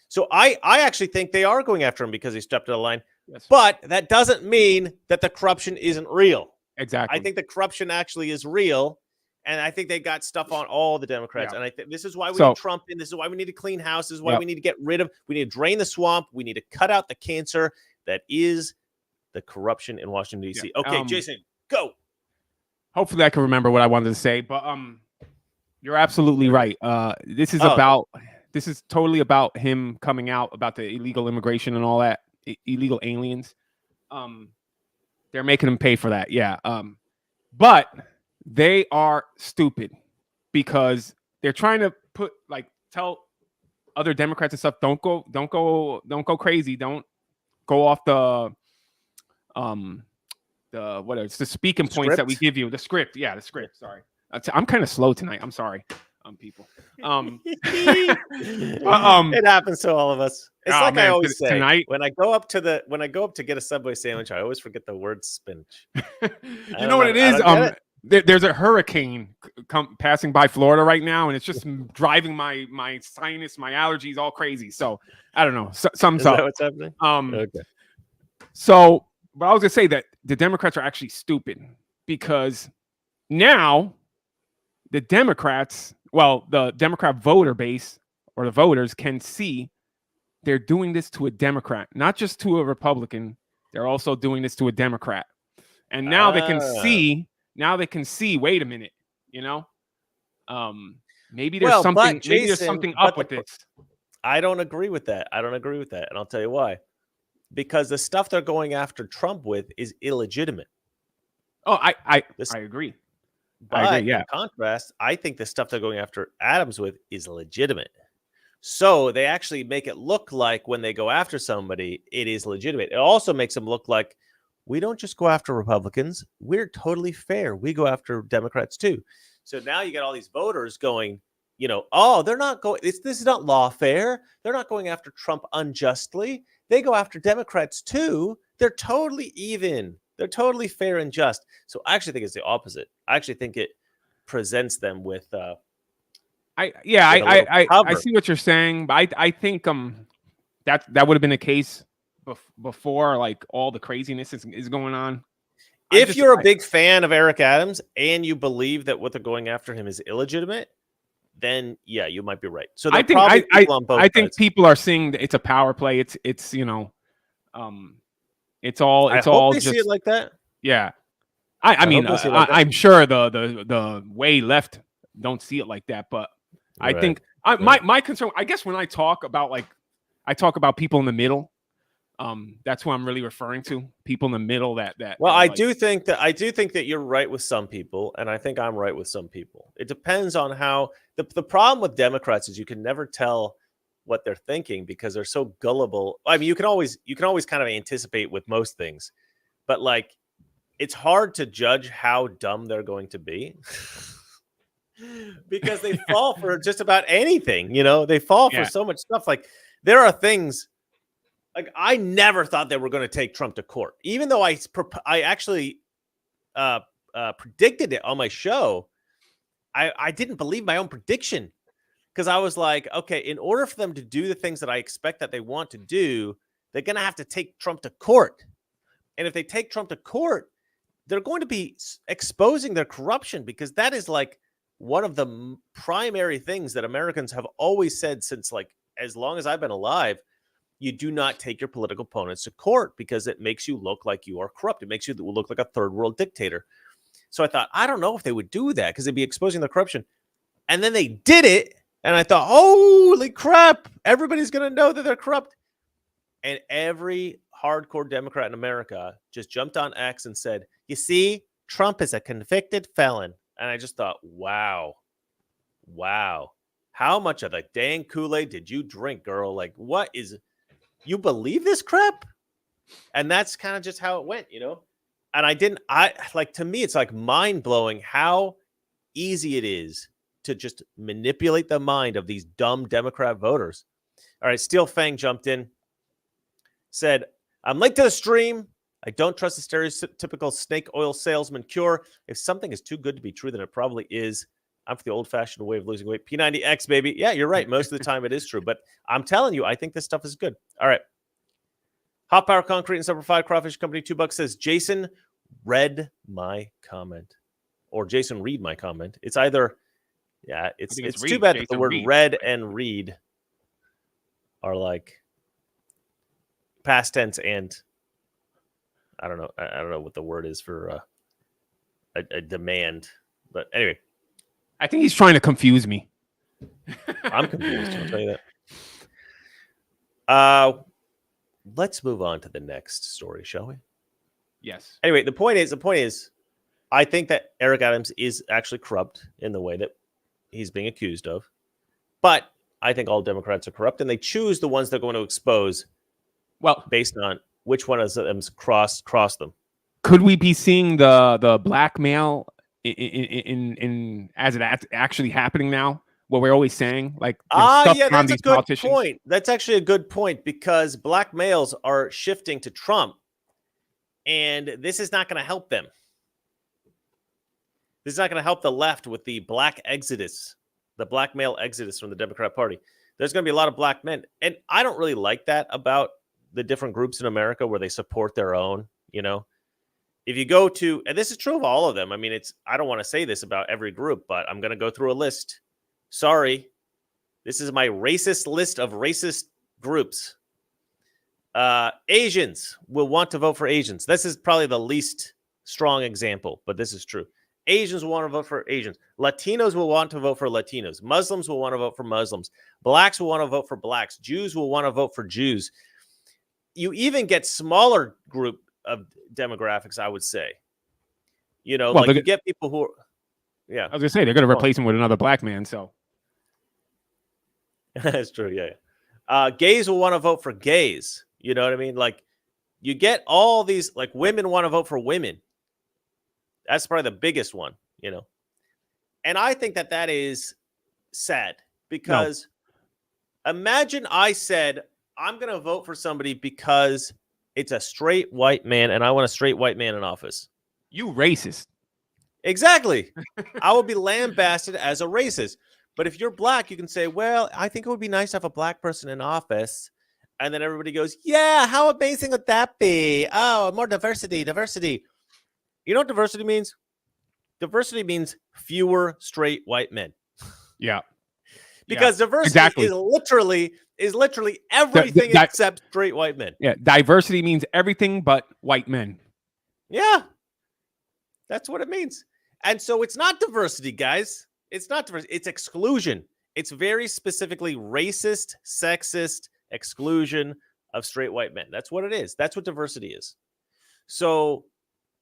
So I actually think they are going after him because he stepped out of line. Yes. But that doesn't mean that the corruption isn't real. Exactly. I think the corruption actually is real. And I think they got stuff on all the Democrats. Yeah. And I think this is why we need Trump in. This is why we need to clean house. This is why we need to get rid of. We need to drain the swamp. We need to cut out the cancer that is the corruption in Washington, D.C. Yeah. Okay, Jason, go. Hopefully I can remember what I wanted to say, but you're absolutely right. This is totally about him coming out about the illegal immigration and all that, illegal aliens. They're making him pay for that. Yeah. But they are stupid because they're trying to tell other Democrats and stuff, don't go crazy. Don't go off the it's the speaking points that we give you. The script. Yeah, the script. Sorry. I'm kind of slow tonight. I'm sorry. People. It happens to all of us. It's like I always say tonight, when I go up to get a Subway sandwich, I always forget the word spinach. You know what it is? There's a hurricane passing by Florida right now, and it's just driving my sinus, my allergies all crazy. So I don't know. Something's up. What's happening? Okay. So, but I was gonna say that the Democrats are actually stupid because now the Democrats, the Democrat voter base or the voters can see they're doing this to a Democrat, not just to a Republican. They're also doing this to a Democrat, and now they can see. Now they can see. Wait a minute, maybe there's something. Jason, maybe there's something up with this. I don't agree with that. And I'll tell you why. Because the stuff they're going after Trump with is illegitimate. Oh, I agree. But in contrast, I think the stuff they're going after Adams with is legitimate. So they actually make it look like when they go after somebody, it is legitimate. It also makes them look like we don't just go after Republicans. We're totally fair. We go after Democrats too. So now you got all these voters going, they're not going. This is not lawfare. They're not going after Trump unjustly. They go after Democrats too. They're totally even. They're totally fair and just. So I actually think it's the opposite. I actually think it presents them with. I see what you're saying, but I think that would have been the case before like all the craziness is going on. If you're a big fan of Eric Adams and you believe that what they're going after him is illegitimate, then yeah, you might be right. So I think people are seeing that it's a power play. It's it's all just see it like that. Yeah, I mean, I'm sure the way left don't see it like that, but I think my concern, I guess, when I talk about people in the middle. That's who I'm really referring to. People in the middle that. Well, I do think that you're right with some people, and I think I'm right with some people. It depends on how the problem with Democrats is you can never tell what they're thinking because they're so gullible. I mean, you can always kind of anticipate with most things, but like it's hard to judge how dumb they're going to be because they fall for just about anything. They fall for so much stuff. Like there are things. Like I never thought they were going to take Trump to court, even though I actually predicted it on my show. I didn't believe my own prediction because I was like, okay, in order for them to do the things that I expect that they want to do, they're going to have to take Trump to court. And if they take Trump to court, they're going to be exposing their corruption because that is like one of the primary things that Americans have always said since like as long as I've been alive. You do not take your political opponents to court because it makes you look like you are corrupt. It makes you look like a third world dictator. So I thought, I don't know if they would do that because they'd be exposing the corruption. And then they did it. And I thought, holy crap, everybody's going to know that they're corrupt. And every hardcore Democrat in America just jumped on X and said, you see, Trump is a convicted felon. And I just thought, wow. How much of the dang Kool-Aid did you drink, girl? Like, what is... You believe this crap? And that's kind of just how it went, And to me, it's like mind blowing how easy it is to just manipulate the mind of these dumb Democrat voters. All right. Steel Fang jumped in, said, I'm late to the stream. I don't trust the stereotypical snake oil salesman cure. If something is too good to be true, then it probably is. I'm for the old-fashioned way of losing weight. P90X, baby. Yeah, you're right. Most of the time it is true. But I'm telling you, I think this stuff is good. All right. Hot Power Concrete and Super 5 Crawfish Company, $2 says, Jason read my comment. Or Jason read my comment. It's either, it's too bad that the word read and read are like past tense and I don't know what the word is for a demand. But anyway. I think he's trying to confuse me. I'm confused. I'll tell you that. Let's move on to the next story, shall we? Yes. Anyway, the point is, I think that Eric Adams is actually corrupt in the way that he's being accused of. But I think all Democrats are corrupt, and they choose the ones they're going to expose. Well, based on which one of them cross them. Could we be seeing the blackmail in as it's actually happening now? What we're always saying, like, yeah, that's a good point. That's actually a good point because black males are shifting to Trump, and this is not going to help them. This is not going to help the left with the black exodus, the black male exodus from the Democrat Party. There's going to be a lot of black men, and I don't really like that about the different groups in America where they support their own. If you go to, and this is true of all of them. I mean, I don't want to say this about every group, but I'm going to go through a list. Sorry. This is my racist list of racist groups. Asians will want to vote for Asians. This is probably the least strong example, but this is true. Asians will want to vote for Asians. Latinos will want to vote for Latinos. Muslims will want to vote for Muslims. Blacks will want to vote for blacks. Jews will want to vote for Jews. You even get smaller group of demographics, I would say. You get people who are, I was gonna say they're gonna replace him with another black man, so that's true. Yeah. Gays will want to vote for gays. You know what I mean? Like, you get all these, like, women want to vote for women. That's probably the biggest one, And I think that is sad because imagine I said, I'm going to vote for somebody because it's a straight white man and I want a straight white man in office. You racist. Exactly. I will be lambasted as a racist. But if you're black, you can say, well, I think it would be nice to have a black person in office And then everybody goes, yeah, how amazing would that be? Oh, more diversity. You know what diversity means? Diversity means fewer straight white men. Yeah. Because diversity is literally everything except straight white men. Yeah, diversity means everything but white men. Yeah. That's what it means. And so it's not diversity, guys. It's not diversity. It's exclusion. It's very specifically racist, sexist exclusion of straight white men. That's what it is. That's what diversity is. So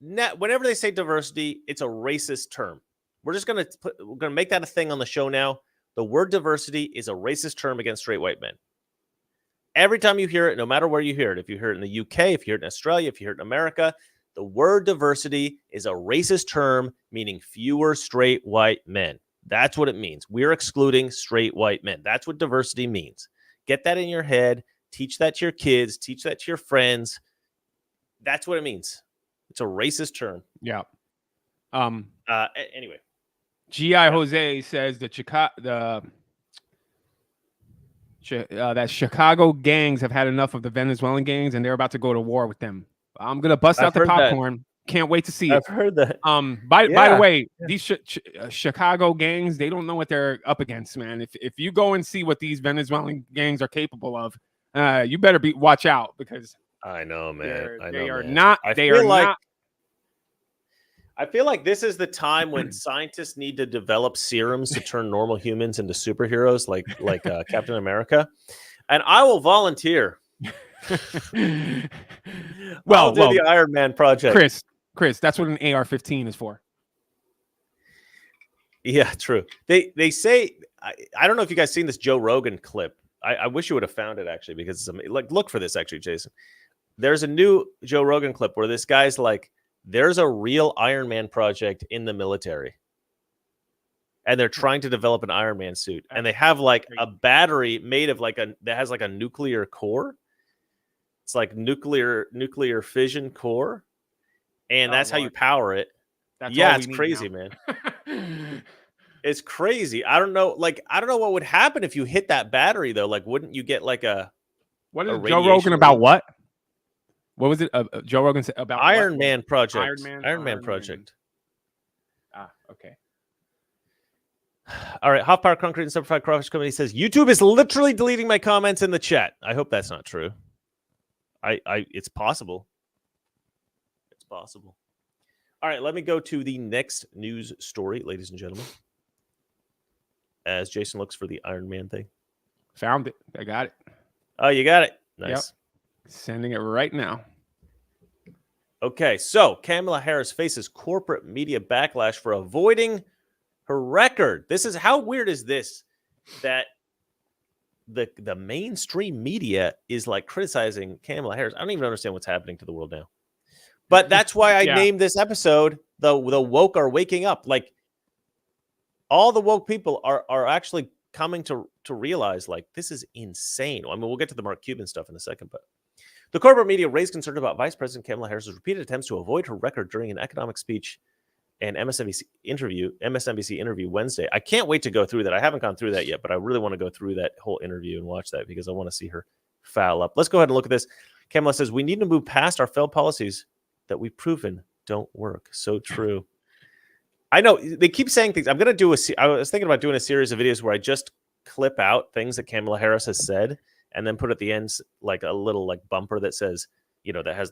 whenever they say diversity, it's a racist term. We're going to make that a thing on the show now. The word diversity is a racist term against straight white men. Every time you hear it, no matter where you hear it, if you hear it in the UK, if you hear it in Australia, if you hear it in America, the word diversity is a racist term meaning fewer straight white men. That's what it means. We're excluding straight white men. That's what diversity means. Get that in your head. Teach that to your kids. Teach that to your friends. That's what it means. It's a racist term. Yeah. Anyway. G.I. Jose says that Chicago gangs have had enough of the Venezuelan gangs and they're about to go to war with them. I'm gonna bust out the popcorn. That. Can't wait to see it. I've heard that. By the way, these Chicago gangs, they don't know what they're up against, man. If you go and see what these Venezuelan gangs are capable of, you better watch out because I know, man. I feel like this is the time when scientists need to develop serums to turn normal humans into superheroes, like Captain America, and I will volunteer. I'll do the Iron Man project. Chris, that's what an AR-15 is for. Yeah, true. They say I don't know if you guys seen this Joe Rogan clip. I wish you would have found it actually because it's look for this actually, Jason. There's a new Joe Rogan clip where this guy's like, there's a real Iron Man project in the military. And they're trying to develop an Iron Man suit. And they have like a battery made of that has like a nuclear core. It's like nuclear fission core. And that's how you power it. It's crazy, man. It's crazy. I don't know what would happen if you hit that battery though. Like, wouldn't you get like a what is Joe Rogan about? What was it? Joe Rogan said about Iron Man project. Iron Man project. Okay. All right. Hot Power Concrete and Simplified Crawfish Company says YouTube is literally deleting my comments in the chat. I hope that's not true. It's possible. It's possible. All right. Let me go to the next news story, ladies and gentlemen. As Jason looks for the Iron Man thing. Found it. I got it. Oh, you got it. Nice. Yep. Sending it right now. Okay, so Kamala Harris faces corporate media backlash for avoiding her record. How weird is this? That the mainstream media is like criticizing Kamala Harris. I don't even understand what's happening to the world now. But that's why I named this episode the woke are waking up. Like all the woke people are actually coming to realize like this is insane. I mean, we'll get to the Mark Cuban stuff in a second, but the corporate media raised concern about Vice President Kamala Harris's repeated attempts to avoid her record during an economic speech and MSNBC interview Wednesday. I can't wait to go through that. I haven't gone through that yet, but I really want to go through that whole interview and watch that because I want to see her foul up. Let's go ahead and look at this. Kamala says, we need to move past our failed policies that we've proven don't work. So true. I know they keep saying things. I was thinking about doing a series of videos where I just clip out things that Kamala Harris has said and then put at the end like a little like bumper that says, that has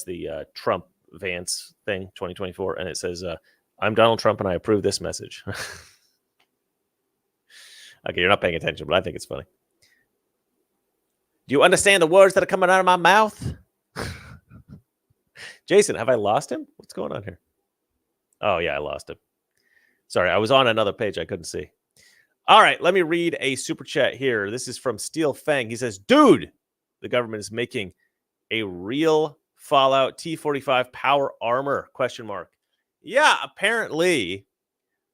the Trump Vance thing 2024, and it says, I'm Donald Trump and I approve this message. Okay, you're not paying attention, but I think it's funny. Do you understand the words that are coming out of my mouth? Jason, have I lost him? What's going on here? Oh, yeah, I lost him. Sorry, I was on another page I couldn't see. All right, let me read a super chat here. This is from Steel Fang. He says, dude, the government is making a real Fallout T-45 power armor, ? Yeah, apparently.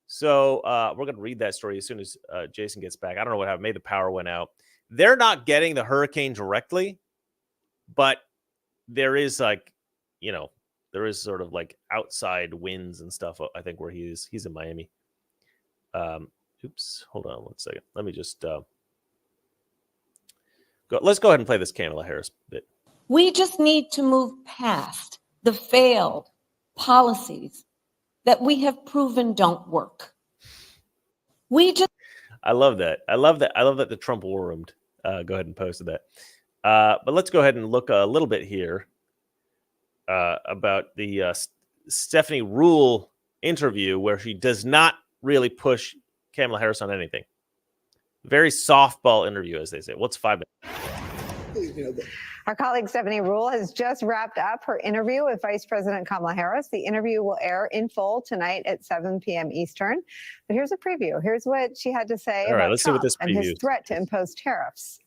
So we're going to read that story as soon as Jason gets back. I don't know what happened. Maybe the power went out. They're not getting the hurricane directly, but there is there is sort of like outside winds and stuff, I think, where he's in Miami. Oops, hold on one second. Let me just Let's go ahead and play this Kamala Harris bit. We just need to move past the failed policies that we have proven don't work. I love that. I love that the Trump war room go ahead and posted that. But let's go ahead and look a little bit here about the Stephanie Ruhle interview, where she does not really push Kamala Harris on anything. Very softball interview, as they say. What's 5 minutes? Our colleague Stephanie Ruhle has just wrapped up her interview with Vice President Kamala Harris. The interview will air in full tonight at 7 p.m. Eastern. But here's a preview. Here's what she had to say about Trump and his threat to impose tariffs.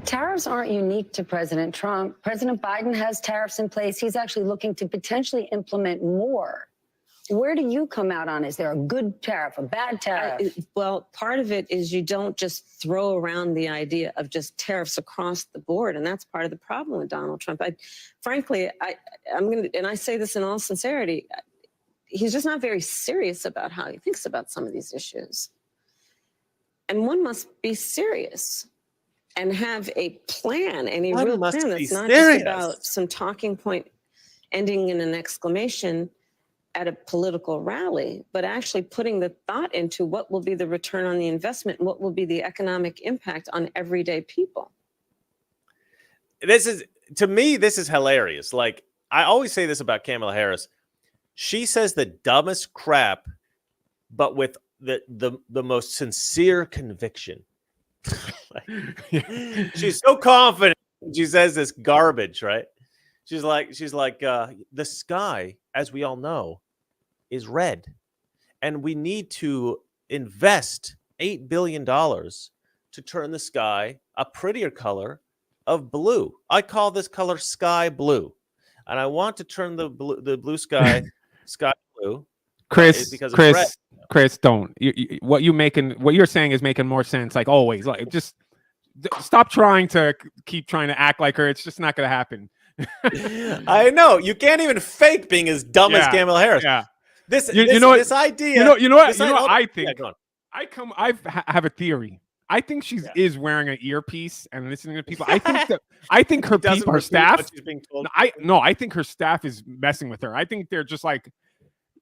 Tariffs aren't unique to President Trump. President Biden has tariffs in place. He's actually looking to potentially implement more. Where do you come out on? Is there a good tariff, a bad tariff? Well, part of it is you don't just throw around the idea of just tariffs across the board, and that's part of the problem with Donald Trump. Frankly, I'm going to, and I say this in all sincerity, he's just not very serious about how he thinks about some of these issues. And one must be serious and have a plan, and a real plan that's not just about some talking point ending in an exclamation at a political rally, but actually putting the thought into what will be the return on the investment and what will be the economic impact on everyday people. To me, this is hilarious. Like, I always say this about Kamala Harris. She says the dumbest crap, but with the most sincere conviction. She's so confident. She says this garbage, right? She's like, the sky, as we all know, is red, and we need to invest $8 billion to turn the sky a prettier color of blue. I call this color sky blue, and I want to turn the blue sky sky blue. Chris, don't. What you're saying is making more sense. Like always, like just stop trying to act like her. It's just not going to happen. I know you can't even fake being as dumb as Kamala Harris. Yeah, this idea. You know what I think. Yeah, I have a theory. I think she is wearing an earpiece and listening to people. I think her people, her staff. I think her staff is messing with her. I think they're just like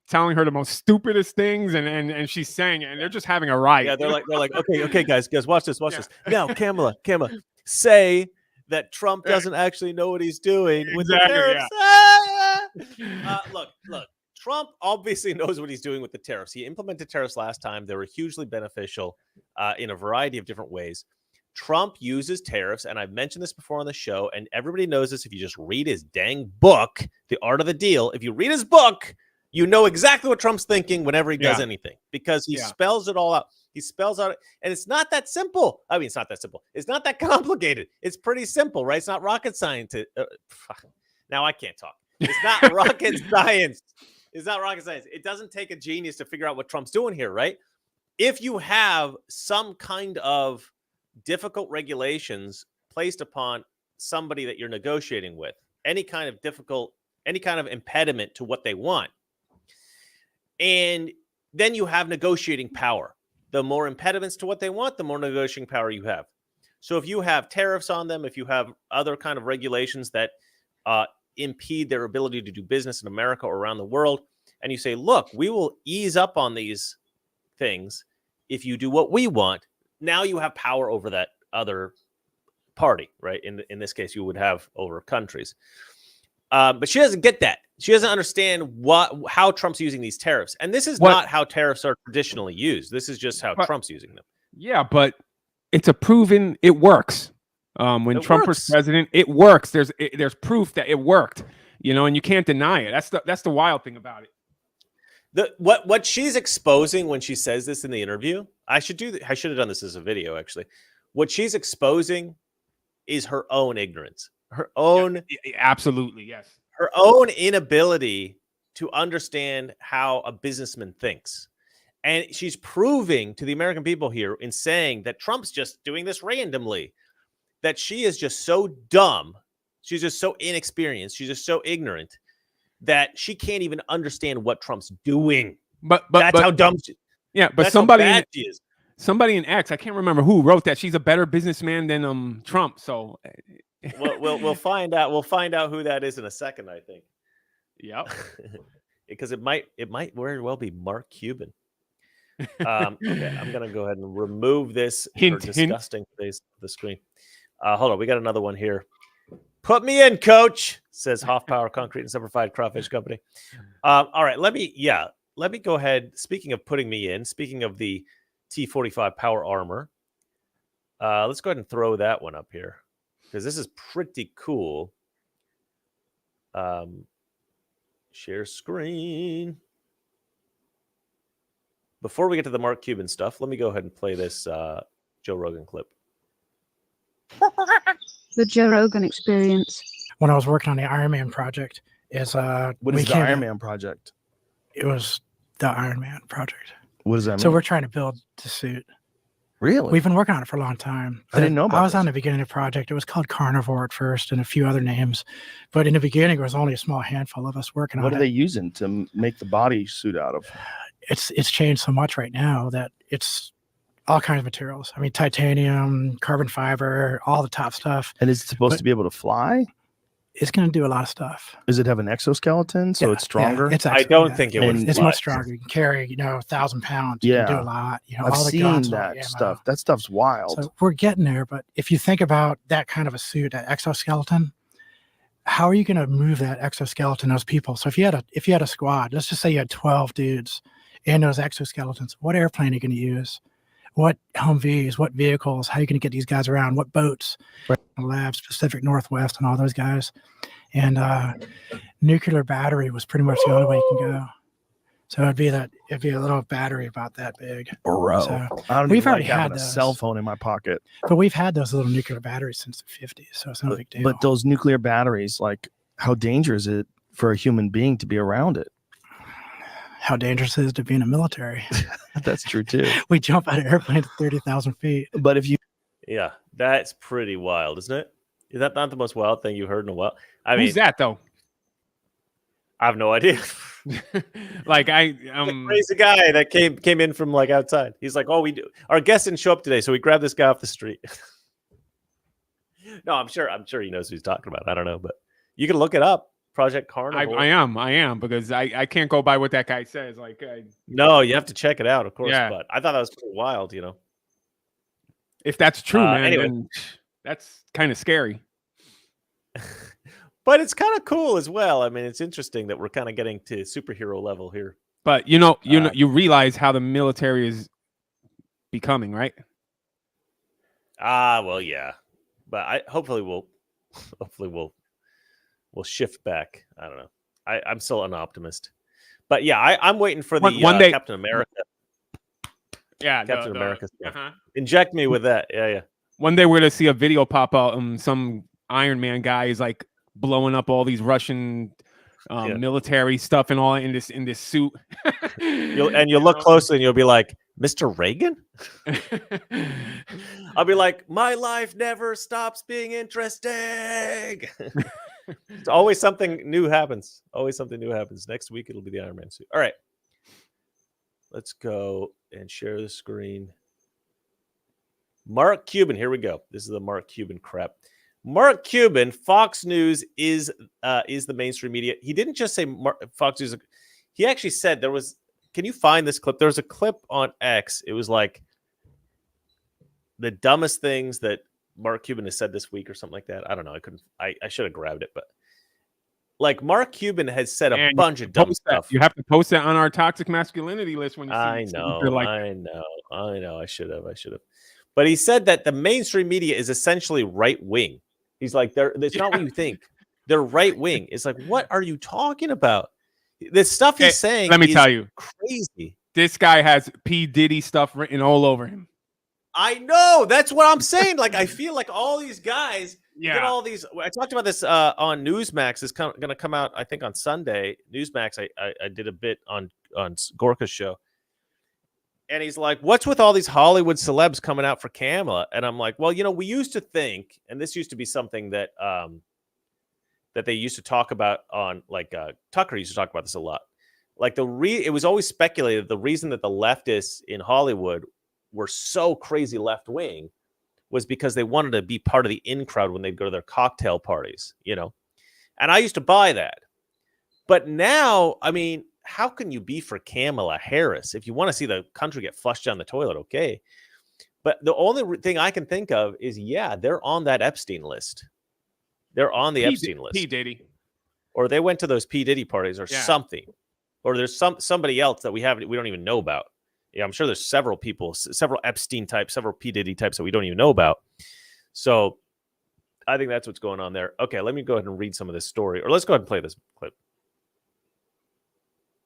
telling her the most stupidest things, and she's saying it, and they're just having a riot. Yeah, they're like, okay, guys, watch this. Now, Kamala, say that Trump doesn't actually know what he's doing with the tariffs. Yeah. Look, Trump obviously knows what he's doing with the tariffs. He implemented tariffs last time. They were hugely beneficial in a variety of different ways. Trump uses tariffs, and I've mentioned this before on the show, and everybody knows this if you just read his dang book, The Art of the Deal. If you read his book, you know exactly what Trump's thinking whenever he does anything, because he spells it all out. He spells out, and it's not that simple. I mean, it's not that simple. It's not that complicated. It's pretty simple, right? It's not rocket science. Now I can't talk. It's not rocket science. It's not rocket science. It doesn't take a genius to figure out what Trump's doing here, right? If you have some kind of difficult regulations placed upon somebody that you're negotiating with, any kind of impediment to what they want, and then you have negotiating power. The more impediments to what they want, the more negotiating power you have. So if you have tariffs on them, if you have other kind of regulations that impede their ability to do business in America or around the world, and you say, look, we will ease up on these things if you do what we want, now you have power over that other party, right? In this case, you would have over countries. But she doesn't get that. She doesn't understand how Trump's using these tariffs. And this is not how tariffs are traditionally used. This is just how Trump's using them. Yeah, but it's it works. When Trump was president, it works. There's proof that it worked, and you can't deny it. That's the wild thing about it. What she's exposing when she says this in the interview, I should have done this as a video, actually. What she's exposing is her own ignorance. Her own, absolutely, yes. Her own inability to understand how a businessman thinks. And she's proving to the American people here in saying that Trump's just doing this randomly, that she is just so dumb. She's just so inexperienced. She's just so ignorant that she can't even understand what Trump's doing. But that's how dumb she is. Yeah, but that's somebody how bad she is. somebody in X, I can't remember who wrote that. She's a better businessman than Trump. So we'll find out. We'll find out who that is in a second, I think. Yep. Because it might very well be Mark Cuban. Okay, I'm gonna go ahead and remove this Hint, for disgusting face of the screen. Hold on, we got another one here. Put me in, coach, says Hoff Power Concrete and Simplified Crawfish Company. All right, let me go ahead. Speaking of putting me in, speaking of the T45 Power Armor, let's go ahead and throw that one up here because this is pretty cool. Share screen. Before we get to the Mark Cuban stuff, let me go ahead and play this Joe Rogan clip. The Joe Rogan experience. When I was working on the Iron Man project, what is the Iron Man project? It was the Iron Man project. What does that mean? So we're trying to build the suit. Really? We've been working on it for a long time. I didn't know about I was this. on the beginning of the project. It was called Carnivore at first and a few other names. But in the beginning, there was only a small handful of us working on it. What are they using to make the body suit out of? It's changed so much right now that it's all kinds of materials. I mean, titanium, carbon fiber, all the top stuff. And is it supposed to be able to fly? It's going to do a lot of stuff. Does it have an exoskeleton so it's stronger? It's I don't think it would. It's much stronger. You can carry, 1,000 pounds. You can do a lot. I've all the seen guns, that stuff. That stuff's wild. So we're getting there. But if you think about that kind of a suit, that exoskeleton, how are you going to move that exoskeleton, those people? So if you had a squad, let's just say you had 12 dudes in those exoskeletons, what airplane are you going to use? What Humvees, what vehicles, how are you going to get these guys around? What boats? Right. Labs, Pacific Northwest, and all those guys. And nuclear battery was pretty much the only way you can go. So it'd be a little battery about that big. Bro, so I don't we've even already like having had a those. cell phone in my pocket. But we've had those little nuclear batteries since the 50s, so it's no big deal. But those nuclear batteries, like, how dangerous is it for a human being to be around it? How dangerous it is to be in the military. That's true too. We jump out of airplanes at 30,000 feet. But if you, yeah, that's pretty wild, isn't it? Is that not the most wild thing you heard in a while? Who's that though? I have no idea. Like the crazy guy that came in from like outside. He's like, "Oh, we do. Our guest didn't show up today, so we grabbed this guy off the street." No, I'm sure he knows who he's talking about. I don't know, but you can look it up. Project Carnival. I am because I can't go by what that guy says. Like, no, you have to check it out, of course. Yeah. But I thought that was pretty wild. If that's true, man, anyway. then that's kind of scary. But it's kind of cool as well. I mean, it's interesting that we're kind of getting to superhero level here. But you realize how the military is becoming, right? Well, yeah. But hopefully we'll shift back. I don't know. I'm still an optimist. But yeah, I'm waiting for the one day, Captain America. Yeah, Captain America stuff. Inject me with that. Yeah. One day we're gonna see a video pop out. Some Iron Man guy is like blowing up all these Russian military stuff and all in this suit. You'll look closely and you'll be like, Mr. Reagan? I'll be like, my life never stops being interesting. It's always something new happens. Next week it'll be the Iron Man suit. All right. Let's go and share the screen. Mark Cuban. Here we go. This is the Mark Cuban crap. Mark Cuban, Fox News is the mainstream media. He didn't just say Fox News. He actually said there was. Can you find this clip? There was a clip on X. It was like the dumbest things that Mark Cuban has said this week or something like that. I don't know. I should have grabbed it, but like Mark Cuban has said a bunch of dumb stuff. You have to post that on our toxic masculinity list when you see I know. I should have. But he said that the mainstream media is essentially right wing. He's like, it's not what you think. They're right wing. It's like, what are you talking about? The stuff he's saying. Let me tell you, crazy. This guy has P. Diddy stuff written all over him. I know. That's what I'm saying. Like, I feel like all these guys get all these. I talked about this on Newsmax. It's going to come out, I think, on Sunday. Newsmax. I did a bit on Gorka's show. And he's like, what's with all these Hollywood celebs coming out for Kamala? And I'm like, well, we used to think, and this used to be something that that they used to talk about on, like, Tucker used to talk about this a lot. Like, it was always speculated the reason that the leftists in Hollywood were so crazy left wing was because they wanted to be part of the in crowd when they'd go to their cocktail parties, you know. And I used to buy that. But now, I mean, how can you be for Kamala Harris? If you want to see the country get flushed down the toilet, okay. But the only thing I can think of is, yeah, they're on that Epstein list. They're on the Epstein list. P. Diddy. Or they went to those P. Diddy parties or something. Or there's somebody else that we don't even know about. Yeah, I'm sure there's several people, several Epstein types, several P. Diddy types that we don't even know about. So I think that's what's going on there. Okay, let me go ahead and read some of this story. Or let's go ahead and play this clip.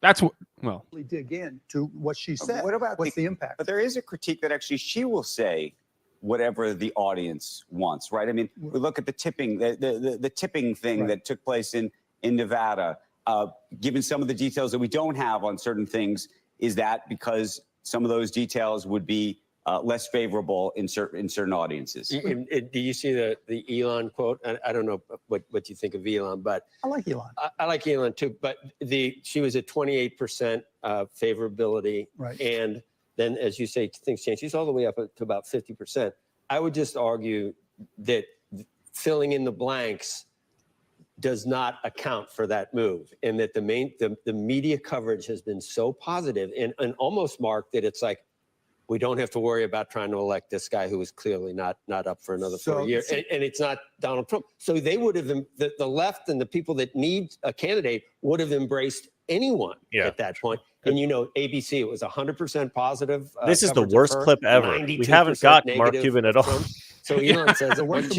That's what, well, dig into what she said. What about what's the impact? But there is a critique that actually she will say whatever the audience wants, right? I mean, we look at the tipping, the tipping thing that took place in Nevada. Given some of the details that we don't have on certain things, is that because some of those details would be less favorable in certain audiences? Do you see the Elon quote? I don't know what you think of Elon, but I like Elon. I like Elon too. But she was at 28% favorability, right? And then, as you say, things change. She's all the way up to about 50%. I would just argue that filling in the blanks does not account for that move, and that the media coverage has been so positive and almost marked that it's like, we don't have to worry about trying to elect this guy who is clearly not up for another 4 years. And it's not Donald Trump. So they would have, the left and the people that need a candidate would have embraced anyone at that point. And, you know, ABC, it was 100% positive. This is the worst clip ever. We haven't got Mark Cuban at all. So Elon says, what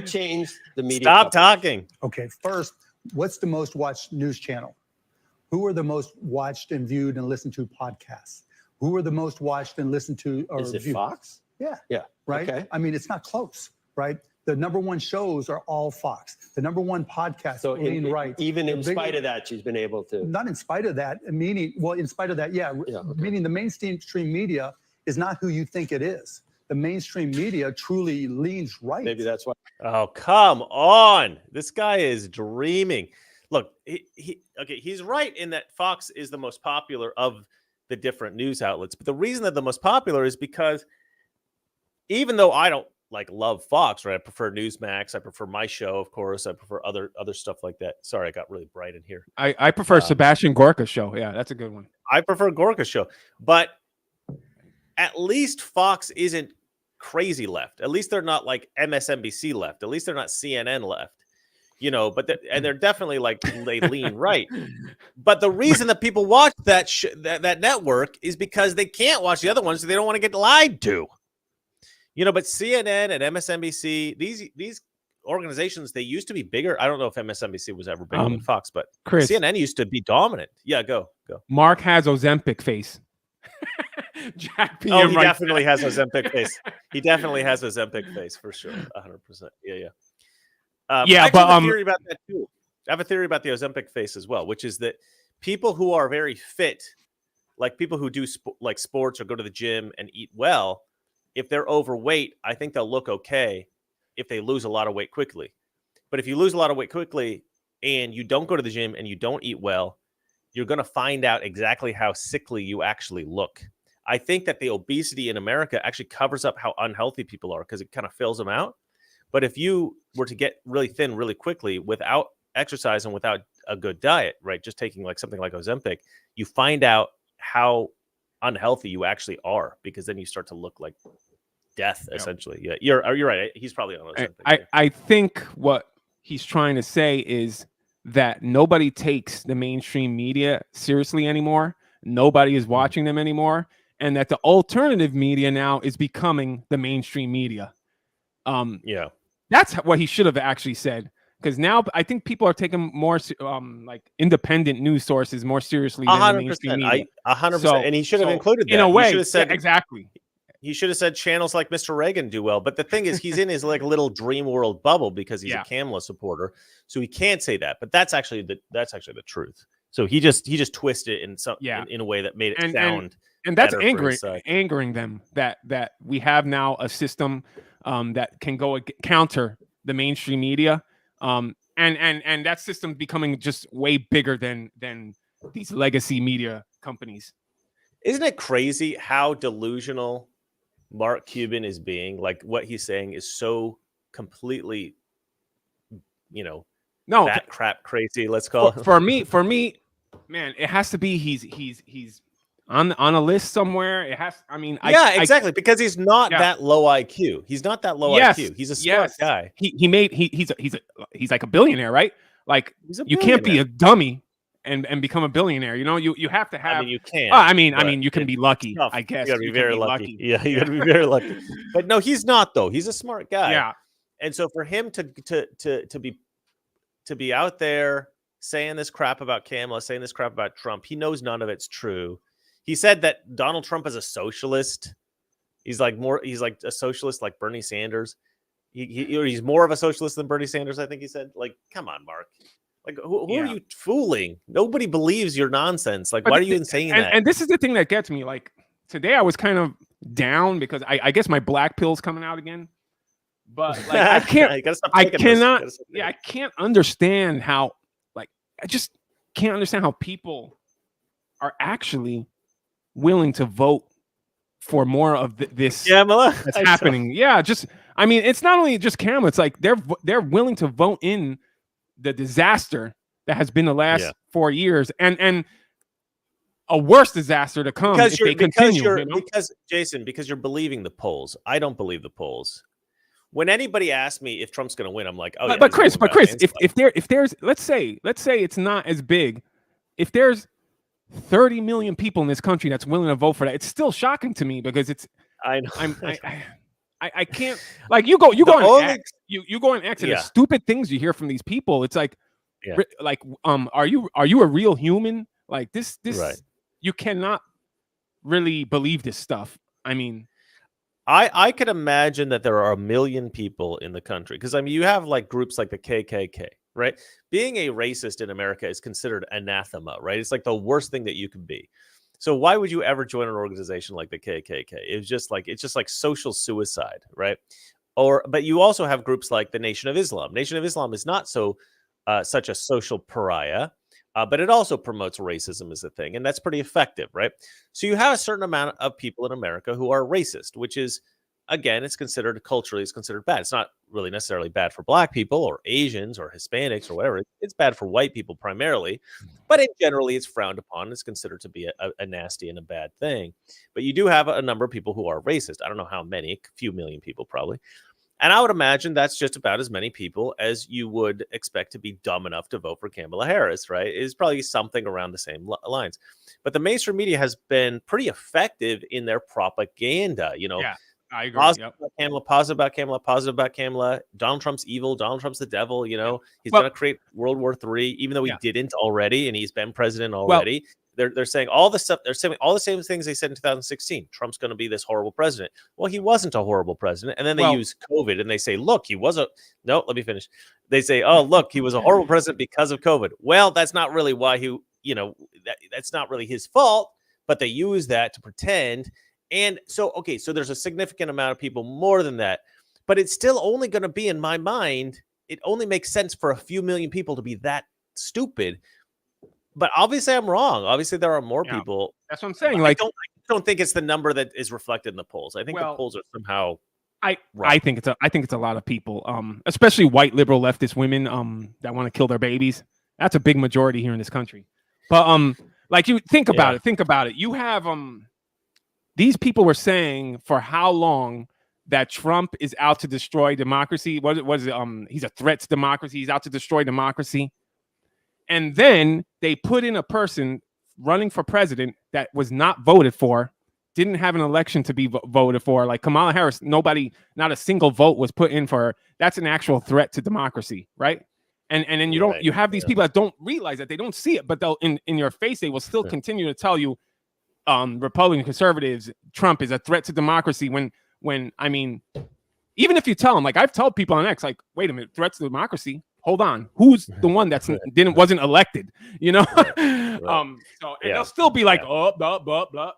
changed the media? Stop talking. Okay, first, what's the most watched news channel? Who are the most watched and viewed and listened to podcasts? Who are the most watched and listened to? Or is it viewed? Fox? Yeah. Yeah. Right. Okay. I mean, it's not close, right? The number one shows are all Fox. The number one podcast, so lean right. Even in spite of that, she's been able to. Not in spite of that, meaning, well, in spite of that, meaning the mainstream media is not who you think it is. The mainstream media truly leans right. Maybe that's why. Oh, come on. This guy is dreaming. Look, he's right in that Fox is the most popular of the different news outlets. But the reason that the most popular is because even though I don't love Fox, right? I prefer Newsmax. I prefer my show, of course. I prefer other stuff like that. Sorry, I got really bright in here. I prefer Sebastian Gorka's show. Yeah, that's a good one. I prefer Gorka's show. But at least Fox isn't crazy left. At least they're not like MSNBC left. At least they're not CNN left. You know, but they're definitely they lean right. But the reason that people watch that network is because they can't watch the other ones, so they don't want to get lied to. You know, but CNN and MSNBC, these organizations, they used to be bigger. I don't know if MSNBC was ever bigger than Fox, but Chris, CNN used to be dominant. Yeah, go. Mark has Ozempic face. Jack He definitely has Ozempic face. He definitely has Ozempic face for sure. 100%. Yeah. I have a theory about that too. I have a theory about the Ozempic face as well, which is that people who are very fit, like people who do sports or go to the gym and eat well, if they're overweight, I think they'll look okay if they lose a lot of weight quickly. But if you lose a lot of weight quickly and you don't go to the gym and you don't eat well, you're going to find out exactly how sickly you actually look. I think that the obesity in America actually covers up how unhealthy people are because it kind of fills them out. But if you were to get really thin really quickly without exercise and without a good diet, right, just taking something like Ozempic, you find out how unhealthy you actually are because then you start to look like death, essentially. Yeah, you're right. He's probably on Ozempic. I think what he's trying to say is that nobody takes the mainstream media seriously anymore. Nobody is watching them anymore. And that the alternative media now is becoming the mainstream media. That's what he should have actually said. Because now I think people are taking more independent news sources more seriously than the mainstream media. 100%. And he should have included that. In a way, he should have said, exactly. He should have said channels like Mr. Reagan do well. But the thing is, he's in his little dream world bubble because he's a Kamala supporter. So he can't say that. But that's actually the truth. So he just twisted it in a way that made it sound. And that's angering them that we have now a system that can go counter the mainstream media. And that system becoming just way bigger than these legacy media companies. Isn't it crazy how delusional Mark Cuban is being, like, what he's saying is so completely, no, that crap crazy. Let's call it. For me, man, it has to be he's on a list somewhere. It has. I mean, exactly, because he's not that low IQ. He's not that low IQ. He's a smart guy. He's like a billionaire, right? Like, you can't be a dummy and become a billionaire. You have to have. I mean, you can. I mean, you can be lucky. Tough. I guess you gotta be very lucky. Yeah, you gotta be very lucky. But no, he's not though. He's a smart guy. Yeah. And so for him to be out there saying this crap about Kamala, saying this crap about Trump, he knows none of it's true. He said that Donald Trump is a socialist. He's like a socialist like Bernie Sanders. He's more of a socialist than Bernie Sanders, I think he said. Like, come on, Mark. Like, who are you fooling? Nobody believes your nonsense. Like, why are you even saying that? And this is the thing that gets me. Like, today I was kind of down because I guess my black pill's coming out again. But like, I can't understand how, like, I just can't understand how people are actually willing to vote for more of this Kamala that's happening. Yeah, I mean, it's not only just Kamala. It's like they're willing to vote in the disaster that has been the last 4 years, and a worse disaster to come if they continue. Because Jason, because you're believing the polls. I don't believe the polls. When anybody asks me if Trump's going to win, I'm like, oh, yeah. But Chris, if there's let's say it's not as big. If there's 30 million people in this country that's willing to vote for that, it's still shocking to me because it's. I know. I can't, like, you go on X, you go on X and the stupid things you hear from these people. It's like, are you a real human? Like this you cannot really believe this stuff. I mean, I could imagine that there are 1 million people in the country, because I mean, you have like groups like the KKK, right? Being a racist in America is considered anathema, right? It's like the worst thing that you could be. So why would you ever join an organization like the KKK? It's just like social suicide, right? But you also have groups like the Nation of Islam. Nation of Islam is not such a social pariah, but it also promotes racism as a thing, and that's pretty effective, right? So you have a certain amount of people in America who are racist, which is, again, it's considered culturally, it's considered bad. It's not really necessarily bad for Black people or Asians or Hispanics or whatever. It's bad for white people primarily, but generally it's frowned upon. It's considered to be a nasty and a bad thing. But you do have a number of people who are racist. I don't know how many, a few million people probably. And I would imagine that's just about as many people as you would expect to be dumb enough to vote for Kamala Harris, right? It's probably something around the same lines. But the mainstream media has been pretty effective in their propaganda, Yeah, I agree. Positive about Kamala, Donald Trump's evil. Donald Trump's the devil. He's going to create World War III, even though he didn't already, and he's been president already. They're saying all the stuff. They're saying all the same things they said in 2016. Trump's going to be this horrible president. Well, he wasn't a horrible president. And then they use COVID and they say, look, he was no. Let me finish. They say, oh, look, he was a horrible president because of COVID. Well, that's not really why that's not really his fault. But they use that to pretend. And so, okay, so there's a significant amount of people more than that, but it's still only going to be, in my mind, it only makes sense for a few million people to be that stupid. But obviously I'm wrong. Obviously there are more people. That's what I'm saying. Like, I don't think it's the number that is reflected in the polls. I think the polls are somehow. I think it's a lot of people, especially white liberal leftist women, that want to kill their babies. That's a big majority here in this country. But like, you think about it. You have these people were saying for how long that Trump is out to destroy democracy. What is it? He's a threat to democracy. He's out to destroy democracy. And then they put in a person running for president that was not voted for, didn't have an election to be voted for. Like Kamala Harris, not a single vote was put in for her. That's an actual threat to democracy, right? And then you have these people that don't realize that, they don't see it, but they'll in your face, they will still continue to tell you, Republican conservatives, Trump is a threat to democracy. When I mean, even if you tell them, like I've told people on X, like, wait a minute, threats to democracy. Hold on, who's the one that's wasn't elected? So they'll still be like, blah blah blah.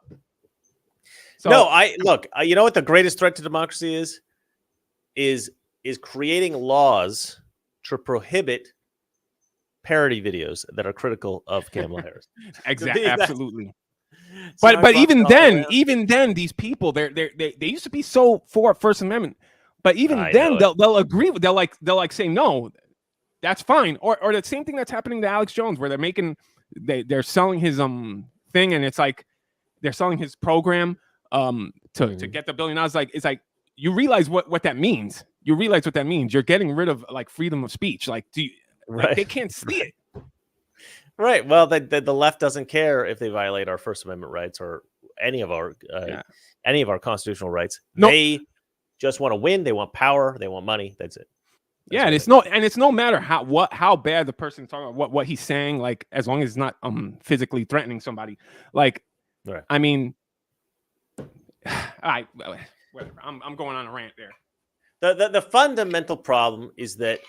So, no, look. You know what the greatest threat to democracy is creating laws to prohibit parody videos that are critical of Kamala Harris. Exactly, absolutely. But even then, these people they used to be so for First Amendment, but even then they'll agree with they'll like say no, that's fine, or the same thing that's happening to Alex Jones, where they're selling his thing, and it's like they're selling his program to get the $1 billion. It's like you realize what that means. You realize what that means. You're getting rid of like freedom of speech. Like, they can't see it. Right. Well, the left doesn't care if they violate our First Amendment rights or any of our constitutional rights. No. They just want to win. They want power. They want money. That's it. It's no matter how bad the person's talking about, what he's saying. Like, as long as it's not physically threatening somebody. Like, right. I mean, whatever. I'm going on a rant there. The fundamental problem is that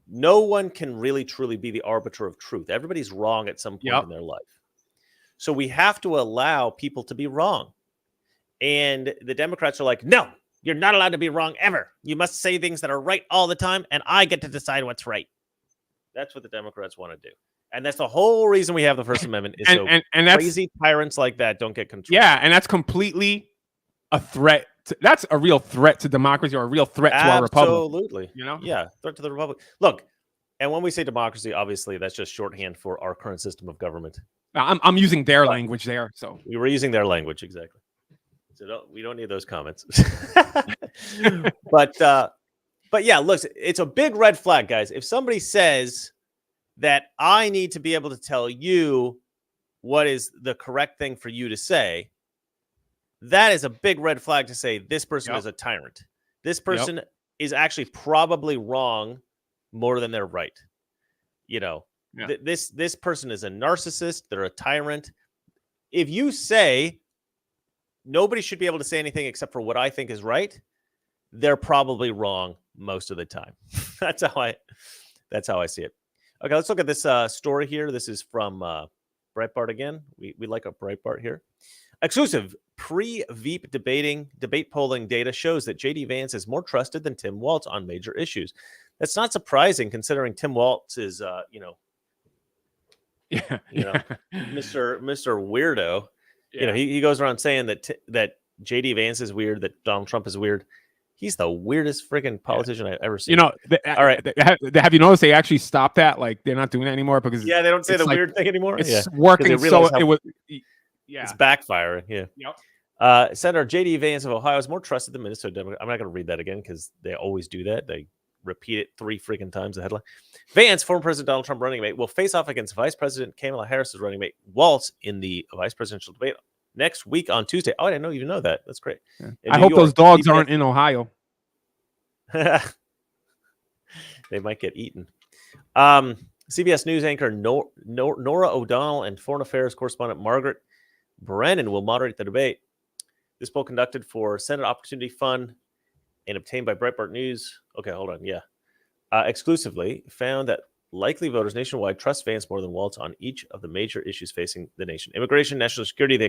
no one can really truly be the arbiter of truth. Everybody's wrong at some point in their life. So we have to allow people to be wrong. And the Democrats are like, no, you're not allowed to be wrong ever. You must say things that are right all the time, and I get to decide what's right. That's what the Democrats want to do. And that's the whole reason we have the First Amendment is and crazy tyrants like that don't get control. Yeah, and that's completely a threat. That's a real threat to democracy, or a real threat to our republic. Absolutely. Yeah, threat to the republic. Look, and when we say democracy, obviously that's just shorthand for our current system of government. I'm using their language there, so we were using their language exactly. So we don't need those comments. But yeah, look, it's a big red flag, guys. If somebody says that I need to be able to tell you what is the correct thing for you to say, that is a big red flag to say this person is a tyrant. This person is actually probably wrong more than they're right. This person is a narcissist. They're a tyrant. If you say nobody should be able to say anything except for what I think is right, they're probably wrong most of the time. That's how I see it. Okay, let's look at this story here. This is from Breitbart again. We like a Breitbart here. Exclusive pre-Veep debate polling data shows that J.D. Vance is more trusted than Tim Waltz on major issues. That's not surprising considering Tim Waltz is, Mr. Weirdo. Yeah. He goes around saying that J.D. Vance is weird, that Donald Trump is weird. He's the weirdest freaking politician I've ever seen. All right. Have you noticed they actually stopped that? Like, they're not doing that anymore because they don't say the weird thing anymore. It's working. So it was. Yeah, it's backfiring. Yeah. Yep. Senator J.D. Vance of Ohio is more trusted than Minnesota Democrat. I'm not going to read that again because they always do that. They repeat it 3 freaking times. The headline: Vance, former President Donald Trump running mate, will face off against Vice President Kamala Harris's running mate Waltz in the vice presidential debate next week on Tuesday. Oh, I didn't even know that. That's great. Yeah. I hope those dogs aren't in Ohio. They might get eaten. CBS News anchor Nora O'Donnell and Foreign Affairs correspondent Margaret Brennan will moderate the debate. This poll conducted for Senate Opportunity Fund and obtained by Breitbart News. Okay, hold on. Yeah. Exclusively found that likely voters nationwide trust Vance more than Waltz on each of the major issues facing the nation: immigration, national security, the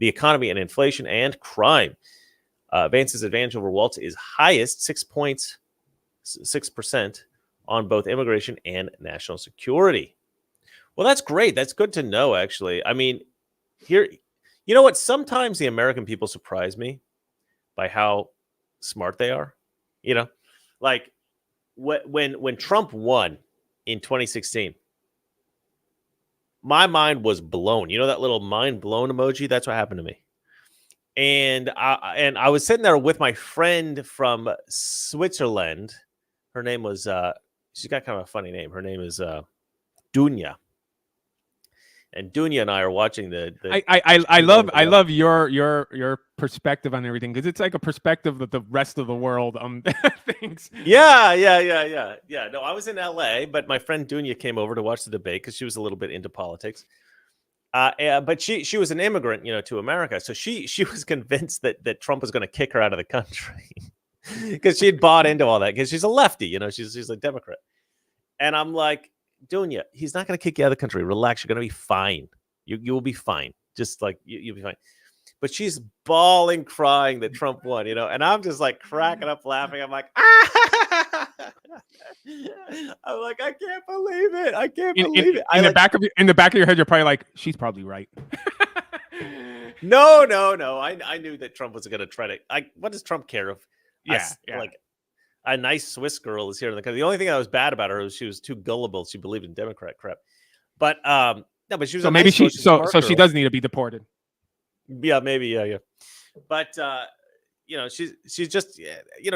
economy, and inflation, and crime. Vance's advantage over Waltz is highest 6% on both immigration and national security. Well, that's great. That's good to know, actually. I mean, here, you know what? Sometimes the American people surprise me by how smart they are. Like when Trump won in 2016, my mind was blown. You know that little mind blown emoji? That's what happened to me. And I was sitting there with my friend from Switzerland. Her name was she's got kind of a funny name. Her name is Dunya. And Dunya and I are watching I love your perspective on everything, because it's like a perspective that the rest of the world thinks. Yeah. No, I was in LA, but my friend Dunya came over to watch the debate because she was a little bit into politics. But she was an immigrant, to America, so she was convinced that Trump was going to kick her out of the country because she had bought into all that, because she's a lefty, she's a Democrat. And I'm like, Dunya, he's not going to kick you out of the country. Relax, you're going to be fine. You will be fine. Just like you'll be fine. But she's bawling, crying that Trump won, and I'm just like cracking up, laughing. I'm like, ah! I'm like, I can't believe it. I can't believe it. In the back of your head, you're probably like, she's probably right. No. I knew that Trump was going to try to. What does Trump care if? Like a nice Swiss girl is here in the country. The only thing that was bad about her was she was too gullible. She believed in Democrat crap. But no, but she was. So maybe she does need to be deported. Yeah, maybe. Yeah. But she's just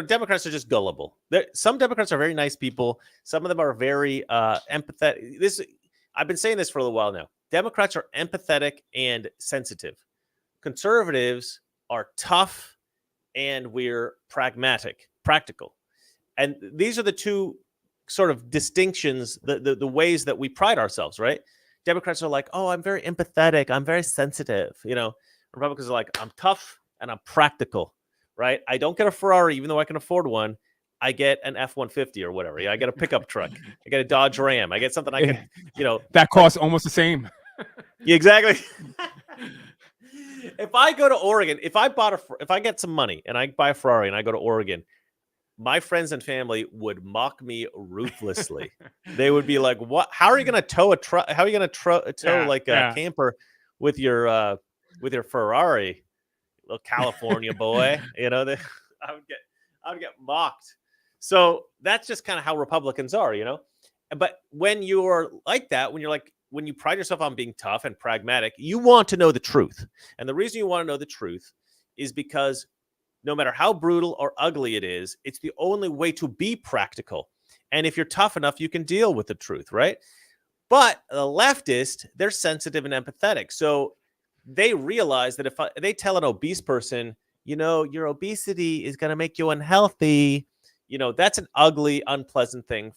Democrats are just gullible. Some Democrats are very nice people. Some of them are very empathetic. I've been saying this for a little while now. Democrats are empathetic and sensitive. Conservatives are tough and we're practical. And these are the two sort of distinctions, the ways that we pride ourselves, right? Democrats are like, oh, I'm very empathetic. I'm very sensitive. Republicans are like, I'm tough and I'm practical, right? I don't get a Ferrari, even though I can afford one. I get an F-150 or whatever. I get a pickup truck. I get a Dodge Ram. I get something I can, That costs almost the same. Exactly. If I go to Oregon, if I get some money and I buy a Ferrari and I go to Oregon, my friends and family would mock me ruthlessly. They would be like, "What? How are you going to tow a truck? How are you going to tow a camper with your Ferrari, little California boy?" I would get mocked. So that's just kind of how Republicans are, But when you're like that, when you pride yourself on being tough and pragmatic, you want to know the truth. And the reason you want to know the truth is because no matter how brutal or ugly it is, it's the only way to be practical. And if you're tough enough, you can deal with the truth, right? But the leftist, they're sensitive and empathetic. So they realize that if they tell an obese person, your obesity is going to make you unhealthy, that's an ugly, unpleasant thing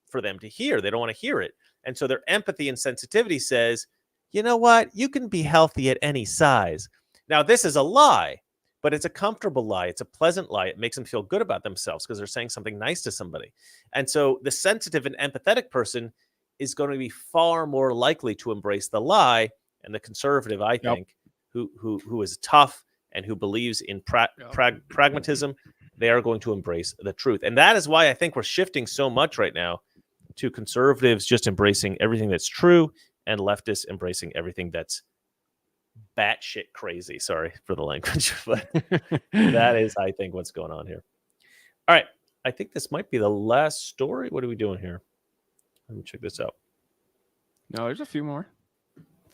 for them to hear. They don't want to hear it. And so their empathy and sensitivity says, you know what? You can be healthy at any size. Now, this is a lie, but it's a comfortable lie. It's a pleasant lie. It makes them feel good about themselves because they're saying something nice to somebody. And so the sensitive and empathetic person is going to be far more likely to embrace the lie. And the conservative, I think, who is tough and who believes in pragmatism, they are going to embrace the truth. And that is why I think we're shifting so much right now to conservatives just embracing everything that's true and leftists embracing everything that's batshit crazy. Sorry for the language, but that is, I think, what's going on here. All right. I think this might be the last story. What are we doing here? Let me check this out. No, there's a few more.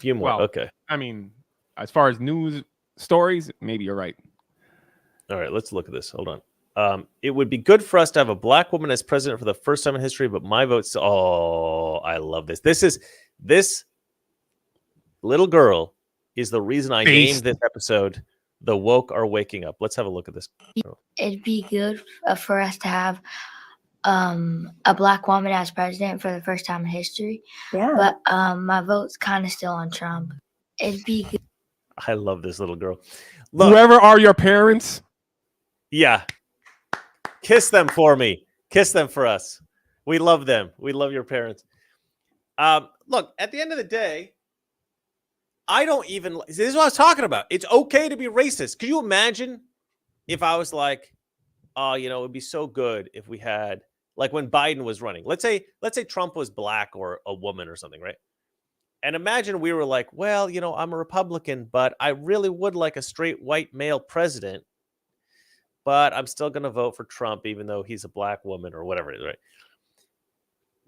Well, okay. I mean, as far as news stories, maybe you're right. All right, let's look at this. Hold on. It would be good for us to have a black woman as president for the first time in history, but my vote's... Oh, I love this. This little girl is the reason I named this episode The Woke Are Waking Up. Let's have a look at this. It'd be good for us to have a black woman as president for the first time in history. Yeah. But my vote's kind of still on Trump. It'd be good. I love this little girl. Look, whoever are your parents. Yeah. Kiss them for me. Kiss them for us. We love them. We love your parents. Look, at the end of the day, this is what I was talking about. It's okay to be racist. Could you imagine if I was like, oh, it would be so good if we had, like when Biden was running. Let's say Trump was black or a woman or something, right? And imagine we were like, well, I'm a Republican, but I really would like a straight white male president. But I'm still going to vote for Trump, even though he's a black woman or whatever it is, right?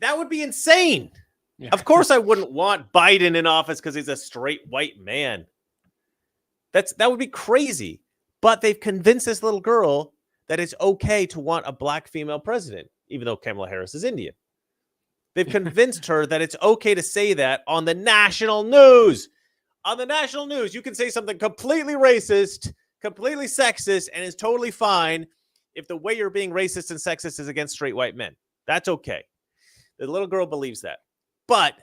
That would be insane. Yeah. Of course, I wouldn't want Biden in office because he's a straight white man. That would be crazy. But they've convinced this little girl that it's okay to want a black female president, even though Kamala Harris is Indian. They've convinced her that it's okay to say that on the national news. On the national news, you can say something completely racist, completely sexist, and is totally fine if the way you're being racist and sexist is against straight white men. That's okay. The little girl believes that. But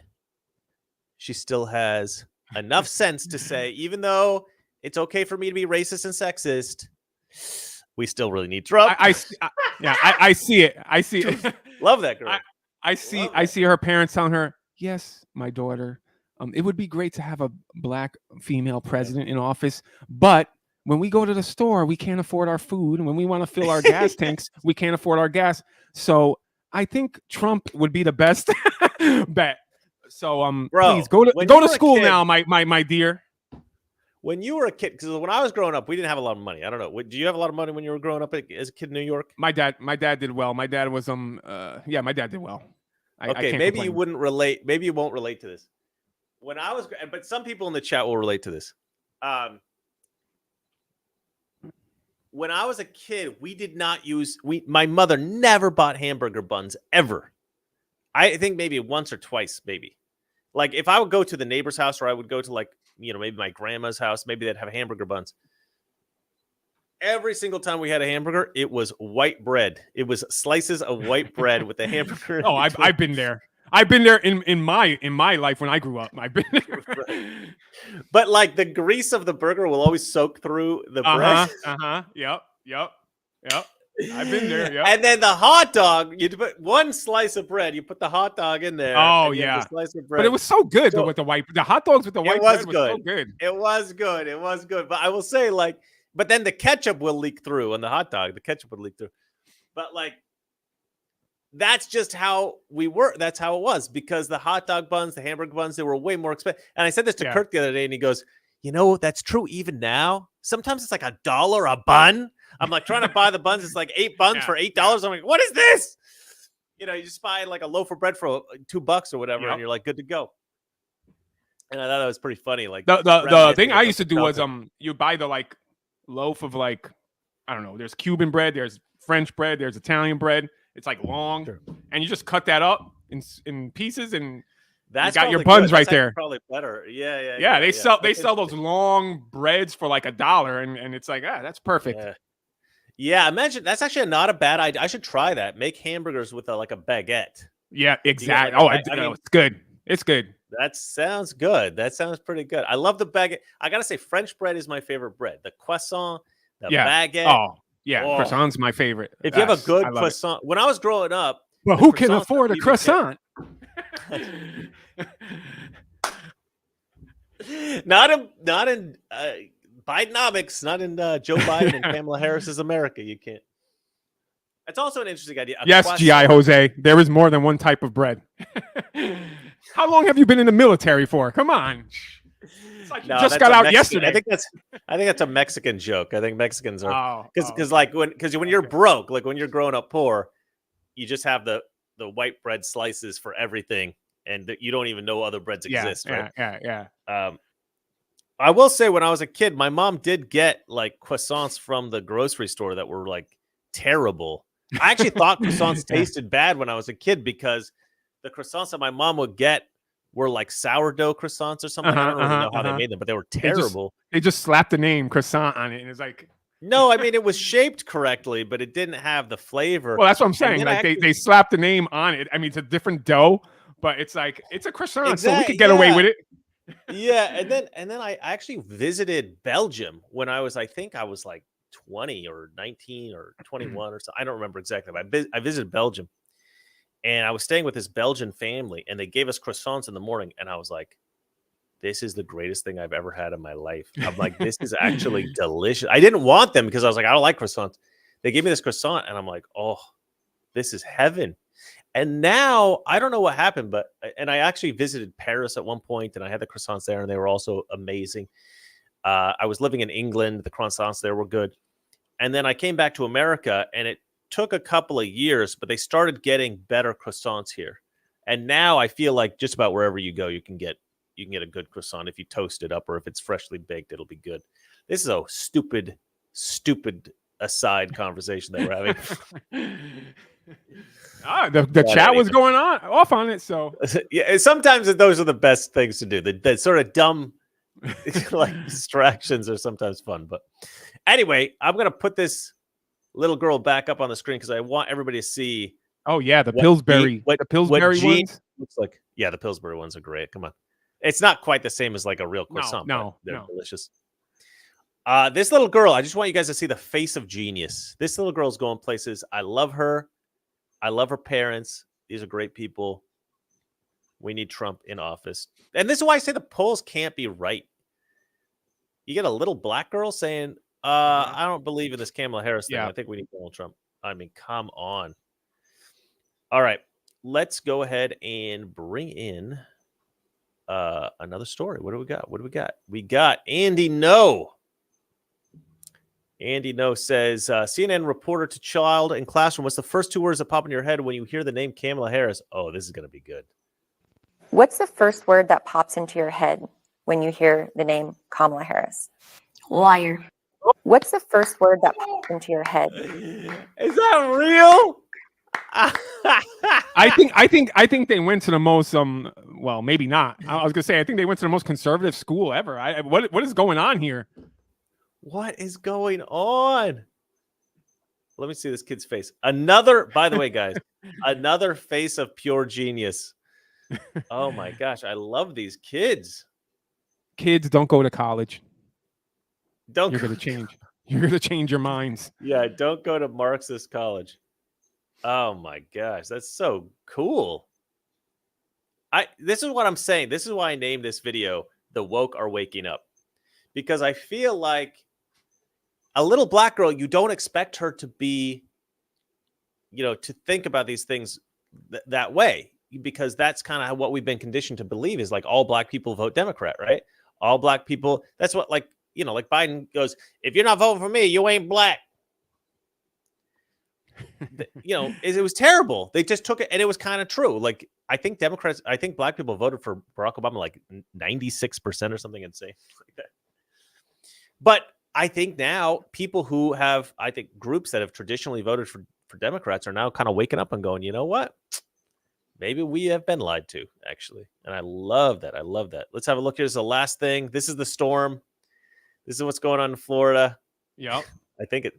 she still has enough sense to say, even though it's okay for me to be racist and sexist, we still really need Trump. I see it. I see it. Love that girl. I see her parents telling her, yes, my daughter, it would be great to have a black female president in office, but when we go to the store, we can't afford our food. And when we want to fill our gas tanks, we can't afford our gas. So I think Trump would be the best bet. So Bro, please go to school now, my dear. When you were a kid, because when I was growing up, we didn't have a lot of money. I don't know. Do you have a lot of money when you were growing up as a kid in New York? My dad did well. My dad was yeah, my dad did well. I Okay, can't maybe complain. you wouldn't relate. Maybe you won't relate to this. When I was, but some people in the chat will relate to this. When I was a kid, we did not use. My mother never bought hamburger buns ever. I think maybe once or twice, maybe. Like if I would go to the neighbor's house, or I would go to maybe my grandma's house, maybe they'd have hamburger buns. Every single time we had a hamburger, it was white bread. It was slices of white bread with the hamburger. Oh, I've been there. I've been there in my life when I grew up. I've been there. Right. But like the grease of the burger will always soak through the bread. Yep. I've been there. Yep. And then the hot dog, you put one slice of bread. You put the hot dog in there. Oh yeah, slice of bread. but it was so good with the hot dogs with the white bread was so good. It was good. It was good. But I will say, but then the ketchup will leak through on the hot dog. The ketchup would leak through. But that's just how we were. That's how it was, because the hot dog buns, the hamburger buns, they were way more expensive. And I said this to Kirk the other day, and he goes, that's true even now. Sometimes it's like $1 a bun. I'm like trying to buy the buns. It's like 8 buns for $8. I'm like, what is this? You just buy like a loaf of bread for $2 or whatever, and you're like good to go. And I thought that was pretty funny. Like the thing I used to do was you buy the loaf of I don't know. There's Cuban bread, there's French bread, there's Italian bread. It's long, and you just cut that up in pieces, and that's you got your buns right there. Probably better. Yeah. They sell those long breads for $1, and it's that's perfect. Yeah, imagine that's actually not a bad idea. I should try that. Make hamburgers with a baguette. Yeah, exactly. It's good. It's good. That sounds good. That sounds pretty good. I love the baguette. I gotta say, French bread is my favorite bread. The croissant, the baguette. Oh, yeah, croissant's my favorite. If you have a good croissant, when I was growing up, well, who can afford a croissant? Not in Bidenomics, not in Joe Biden and Kamala Harris's America. You can't. It's also an interesting idea. Yes, G.I. Jose. There is more than one type of bread. How long have you been in the military for? Come on. It's like you just got out yesterday. I think that's a Mexican joke. I think Mexicans are because when you're broke, when you're growing up poor, you just have the white bread slices for everything, and you don't even know other breads exist. Right? Yeah. I will say, when I was a kid, my mom did get croissants from the grocery store that were terrible. I actually thought croissants tasted bad when I was a kid, because the croissants that my mom would get were sourdough croissants or something. I don't really know how they made them, but they were terrible. They just slapped the name croissant on it, and it's no, I mean, it was shaped correctly, but it didn't have the flavor. Well, that's what I'm saying. They slapped the name on it. I mean, it's a different dough, but it's it's a croissant, so we could get away with it. Yeah, and then I actually visited Belgium when I was 20 or 19 or 21 or so. I don't remember exactly, but I visited Belgium, and I was staying with this Belgian family, and they gave us croissants in the morning, and I was like, this is the greatest thing I've ever had in my life. I'm like, this is actually delicious. I didn't want them because I was like, I don't like croissants. They gave me this croissant, and I'm like, oh, this is heaven. And now I don't know what happened, and I actually visited Paris at one point, and I had the croissants there, and they were also amazing. I was living in England. The croissants there were good. And then I came back to America, and it took a couple of years, but they started getting better croissants here. And now I feel like just about wherever you go, you can get a good croissant. If you toast it up, or if it's freshly baked, it'll be good. This is a stupid aside conversation that we're having. The chat was going off on it. So yeah, sometimes those are the best things to do. The sort of dumb distractions are sometimes fun. But anyway, I'm gonna put this little girl back up on the screen because I want everybody to see. Oh yeah, the Pillsbury ones looks like. Yeah, the Pillsbury ones are great. Come on, it's not quite the same as a real croissant. No, they're delicious. This little girl, I just want you guys to see the face of genius. This little girl's going places. I love her. I love her parents. These are great people. We need Trump in office. And this is why I say the polls can't be right. You get a little black girl saying, I don't believe in this Kamala Harris thing. I think we need Donald Trump. I mean, come on. All right. Let's go ahead and bring in another story. What do we got? We got Andy No. Andy No says, CNN reporter to child in classroom. What's the first 2 words that pop in your head when you hear the name Kamala Harris? Oh, this is going to be good. What's the first word that pops into your head when you hear the name Kamala Harris? Liar. What's the first word that pops into your head? Is that real? I think they went to the most well, maybe not. I was gonna say I think they went to the most conservative school ever. What is going on here? What is going on? Let me see this kid's face. Another, by the way, guys, another face of pure genius. Oh my gosh, I love these kids. Kids, don't go to college. Don't. You're gonna change. You're gonna change your minds. Yeah, don't go to Marxist college. Oh my gosh, that's so cool. This is what I'm saying. This is why I named this video "The Woke Are Waking Up," because I feel like a little black girl, you don't expect her to be, to think about these things that way, because that's kind of what we've been conditioned to believe is like all black people vote Democrat, right? All black people. That's what like Biden goes, if you're not voting for me, you ain't black. It was terrible. They just took it, and it was kind of true. Like I think black people voted for Barack Obama like 96% or something insane like that. But I think now people who have, groups that have traditionally voted for Democrats are now kind of waking up and going, you know what? Maybe we have been lied to, actually. And I love that. Let's have a look. Here's the last thing. This is the storm. This is what's going on in Florida. Yep. I think it.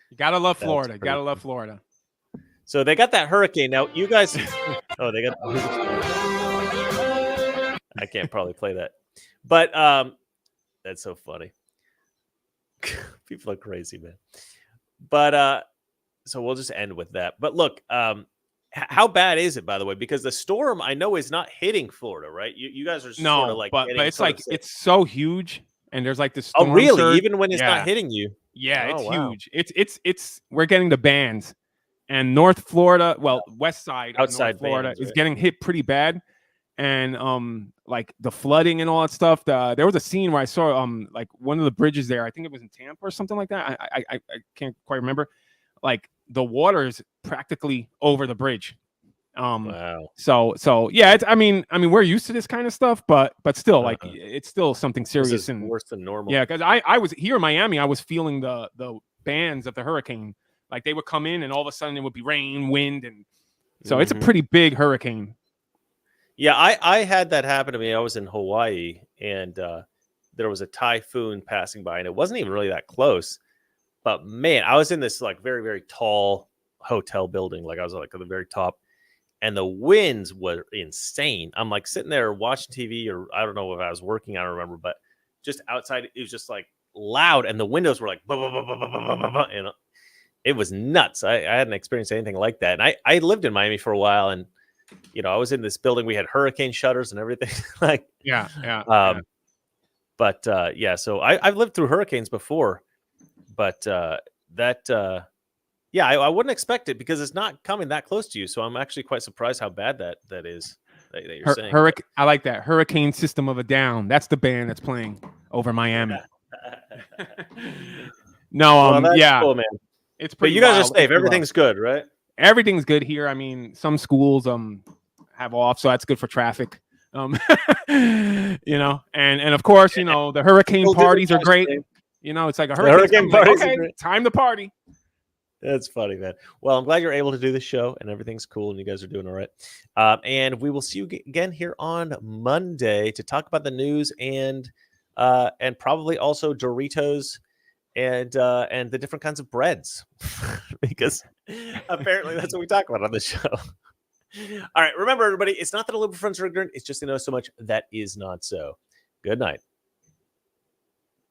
You gotta love Florida. Gotta love Florida. So they got that hurricane. Now, you guys. Oh, they got. I can't probably play that. But that's so funny. People are crazy, man. But so we'll just end with that. But look, how bad is it, by the way? Because the storm, I know, is not hitting Florida, right? You guys are sort of like, but it's like it's so huge, and there's like this. Oh, really? Surge. Even when it's not hitting you? Yeah, it's huge. It's we're getting the bands, and North Florida, west side, outside North Florida, bands, right? Is getting hit pretty bad, and like the flooding and all that stuff. There was a scene where I saw like one of the bridges there. I think it was in Tampa or something like that. I can't quite remember. Like the water is practically over the bridge. Wow. So yeah, it's I mean we're used to this kind of stuff, but still like it's still something serious. This is and worse than normal. Yeah, because I was here in Miami, I was feeling the bands of the hurricane. Like they would come in and all of a sudden it would be rain, wind, and so it's a pretty big hurricane. Yeah, I had that happen to me. I was in Hawaii, and there was a typhoon passing by, and it wasn't even really that close. But man, I was in this like very, very tall hotel building. Like I was like at the very top, and the winds were insane. I'm like sitting there watching TV, or I don't know if I was working, I don't remember, but just outside, it was just like loud, and the windows were like, bah, bah, bah, bah, bah, bah, bah, bah, and it was nuts. I hadn't experienced anything like that. And I lived in Miami for a while, and I was in this building. We had hurricane shutters and everything. Like, yeah. But so I've lived through hurricanes before, but I wouldn't expect it because it's not coming that close to you. So I'm actually quite surprised how bad that is that you're saying. I like that. Hurricane System of a Down. That's the band that's playing over Miami. No, that's cool, man. It's pretty. But you guys wild. are safe. Everything's good, right? Everything's good here. I mean, some schools have off, so that's good for traffic. And of course, the hurricane parties are great. It's like a hurricane party. Okay, time to party. That's funny, man. Well, I'm glad you're able to do the show and everything's cool and you guys are doing all right. And we will see you again here on Monday to talk about the news and probably also Doritos and the different kinds of breads because apparently that's what we talk about on the show. All right. Remember, everybody, it's not that the liberal friends are ignorant. It's just they know so much that is not so. Good night.